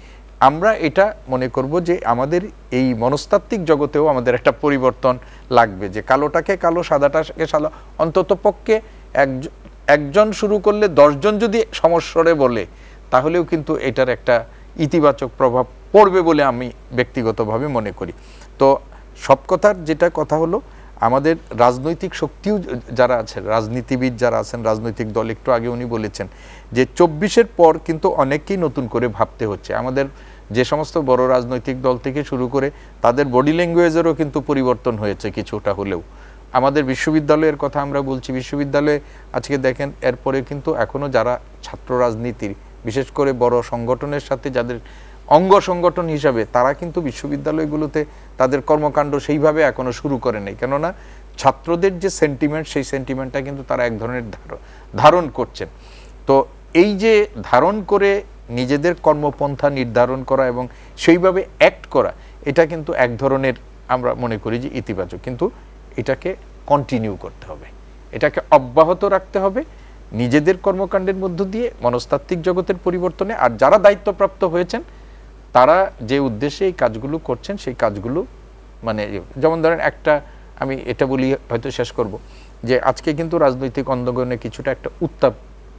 আমরা এটা মনে করব যে আমাদের এই মনস্তাত্ত্বিক জগতেও আমাদের একটা পরিবর্তন লাগবে, যে কালোটাকে কালো, সাদাটাকে সাদা, অন্তত পক্ষে একজন শুরু করলে 10 জন যদি সমস্বরে বলে, তাহলেও কিন্তু এটার একটা ইতিবাচক প্রভাব পড়বে বলে আমি ব্যক্তিগতভাবে মনে করি। তো সব কথার যেটা কথা হলো, আমাদের রাজনৈতিক শক্তিও যারা আছেন, রাজনীতিবিদ যারা আছেন, রাজনৈতিক দল, একটু আগে উনি বলেছেন যে 24-এর পর কিন্তু অনেককেই নতুন করে ভাবতে হচ্ছে। আমাদের যে সমস্ত বড় রাজনৈতিক দল থেকে শুরু করে তাদের বডি ল্যাঙ্গুয়েজেরও কিন্তু পরিবর্তন হয়েছে কিছুটা হলেও। আমাদের বিশ্ববিদ্যালয়ের কথা আমরা বলছি, বিশ্ববিদ্যালয়ে আজকে দেখেন এরপরে কিন্তু এখনও যারা ছাত্র রাজনীতির, বিশেষ করে বড় সংগঠনের সাথে যাদের অঙ্গ সংগঠন হিসাবে, তারা কিন্তু বিশ্ববিদ্যালয়গুলোতে তাদের কর্মকাণ্ড সেইভাবে এখনো শুরু করে নেই, কেননা ছাত্রদের যে সেন্টিমেন্ট, সেই সেন্টিমেন্টটা কিন্তু তারা এক ধরনের ধারণ করছেন। তো এই যে ধারণ করে নিজেদের কর্মপন্থা নির্ধারণ করা এবং সেইভাবে অ্যাক্ট করা, এটা কিন্তু এক ধরনের আমরা মনে করি যে ইতিবাচক, কিন্তু এটাকে কন্টিনিউ করতে হবে, এটাকে অব্যাহত রাখতে হবে নিজেদের কর্মকাণ্ডের মধ্য দিয়ে মনস্তাত্ত্বিক জগতের পরিবর্তনে। আর যারা দায়িত্বপ্রাপ্ত হয়েছেন তারা যে উদ্দেশ্যে এই কাজগুলো করছেন, সেই কাজগুলো মানে যেমন ধরেন একটা, আমি এটা বলি হয়তো শেষ করব, যে আজকে কিন্তু রাজনৈতিক অঙ্গনে কিছুটা একটা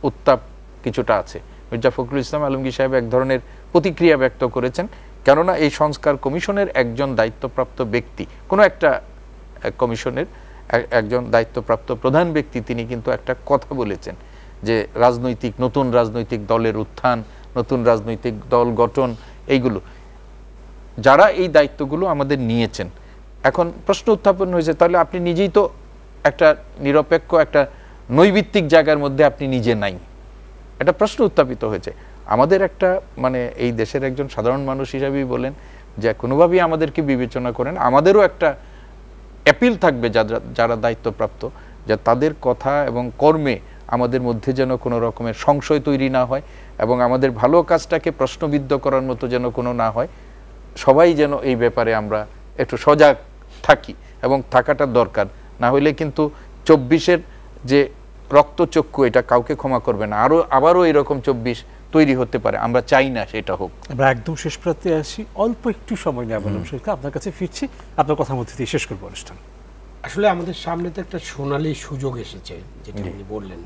উত্তাপ কিছুটা আছে। মির্জা ফখরুল ইসলাম আলমগীর সাহেব এক ধরনের প্রতিক্রিয়া ব্যক্ত করেছেন, কেননা এই সংস্কার কমিশনের একজন দায়িত্বপ্রাপ্ত ব্যক্তি, কোনো একটা কমিশনের একজন দায়িত্বপ্রাপ্ত প্রধান ব্যক্তি, তিনি কিন্তু একটা কথা বলেছেন যে নতুন রাজনৈতিক দলের উত্থান, নতুন রাজনৈতিক দল গঠন, এইগুলো যারা এই দায়িত্বগুলো আমাদের নিয়েছেন, এখন প্রশ্ন উত্থাপন হয়েছে তাহলে আপনি নিজেই তো একটা নিরপেক্ষ একটা নৈবিত্তিক জায়গার মধ্যে আপনি নিজে নাই, এটা প্রশ্ন উত্থাপিত হয়েছে। আমাদের একটা মানে এই দেশের একজন সাধারণ মানুষ হিসাবেই বলেন যে কোনোভাবেই আমাদেরকে বিবেচনা করেন, আমাদেরও একটা অ্যাপিল থাকবে যারা দায়িত্বপ্রাপ্ত, যে তাদের কথা এবং কর্মে আমাদের মধ্যে যেন কোনো রকমের সংশয় তৈরি না হয় এবং আমাদের ভালো কাজটাকে প্রশ্নবিদ্ধ করার মতো যেন কোনো না হয়। সবাই যেন এই ব্যাপারে আমরা একটু সজাগ থাকি এবং থাকাটা দরকার, না হলে কিন্তু 24-এর যে রক্তচক্ষু এটা কাউকে ক্ষমা করবে না, আবারও এরকম 24 তৈরি হতে পারে, আমরা চাই না সেটা হোক। আমরা একদম শেষ প্রান্তে আসি, অল্প একটু সময় নিয়ে বললাম সেটা আপনার কাছে ফিরছি, আপনার কথার মধ্যে দিয়ে শেষ করবো অনুষ্ঠান। আসলে আমাদের সামনে তো একটা সোনালী সুযোগ এসেছে, যেটা আপনি বললেন,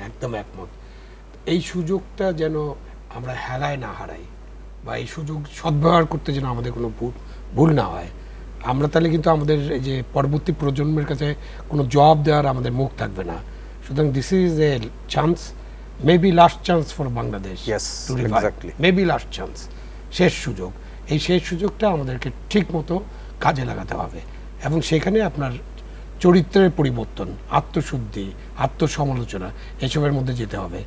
একদম একমত। এই সুযোগটা যেন আমরা হেলায় না হারাই, বা এই সুযোগ সদ্ব্যবহার করতে যেন আমাদের কোনো ভুল না হয়। আমরা তাহলে কিন্তু আমাদের এই যে পরবর্তী প্রজন্মের কাছে কোনো জবাব দেওয়ার আমাদের মুখ থাকবে না। সুতরাং this is a chance, maybe last chance for Bangladesh, maybe last chance, শেষ সুযোগ। এই শেষ সুযোগটা আমাদেরকে ঠিক মতো কাজে লাগাতে হবে এবং সেখানে আপনার চরিত্রের পরিবর্তন, আত্মশুদ্ধি, আত্মসমালোচনা এসবের মধ্যে যেতে হবে।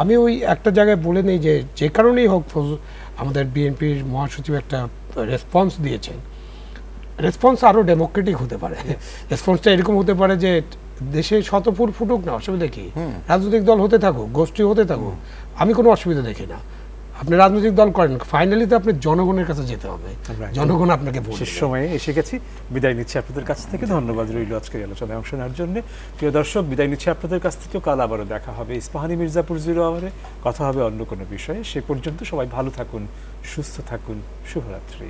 আমি ওই একটা জায়গায় বলে নেই যে কারণেই হোক আমাদের বিএনপির মহাসচিব একটা রেসপন্স দিয়েছেন, রেসপন্স আরও ডেমোক্রেটিক হতে পারে। রেসপন্সটা এরকম হতে পারে যে দেশে শতপুর ফুটুক না, অসুবিধা কি, রাজনৈতিক দল হতে থাকুক, গোষ্ঠী হতে থাকুক, আমি কোনো অসুবিধা দেখি না। আপনি রাজনৈতিক দল করেন, ফাইনালি তো আপনি জনগণের কাছে যেতে হবে, জনগণ আপনাকে ভোট দেবে। শেষ সময়ে এসে গেছি, বিদায় নিচ্ছি আপনাদের কাছ থেকে। ধন্যবাদ রইল আজকের আলোচনায় অংশ নেওয়ার জন্য। প্রিয় দর্শক, বিদায় নিচ্ছি আপনাদের কাছ থেকে। কাল আবারও দেখা হবে ইস্পাহানি মির্জাপুর 0 আওয়ারে, কথা হবে অন্য কোনো বিষয়ে। সে পর্যন্ত সবাই ভালো থাকুন, সুস্থ থাকুন, শুভরাত্রি।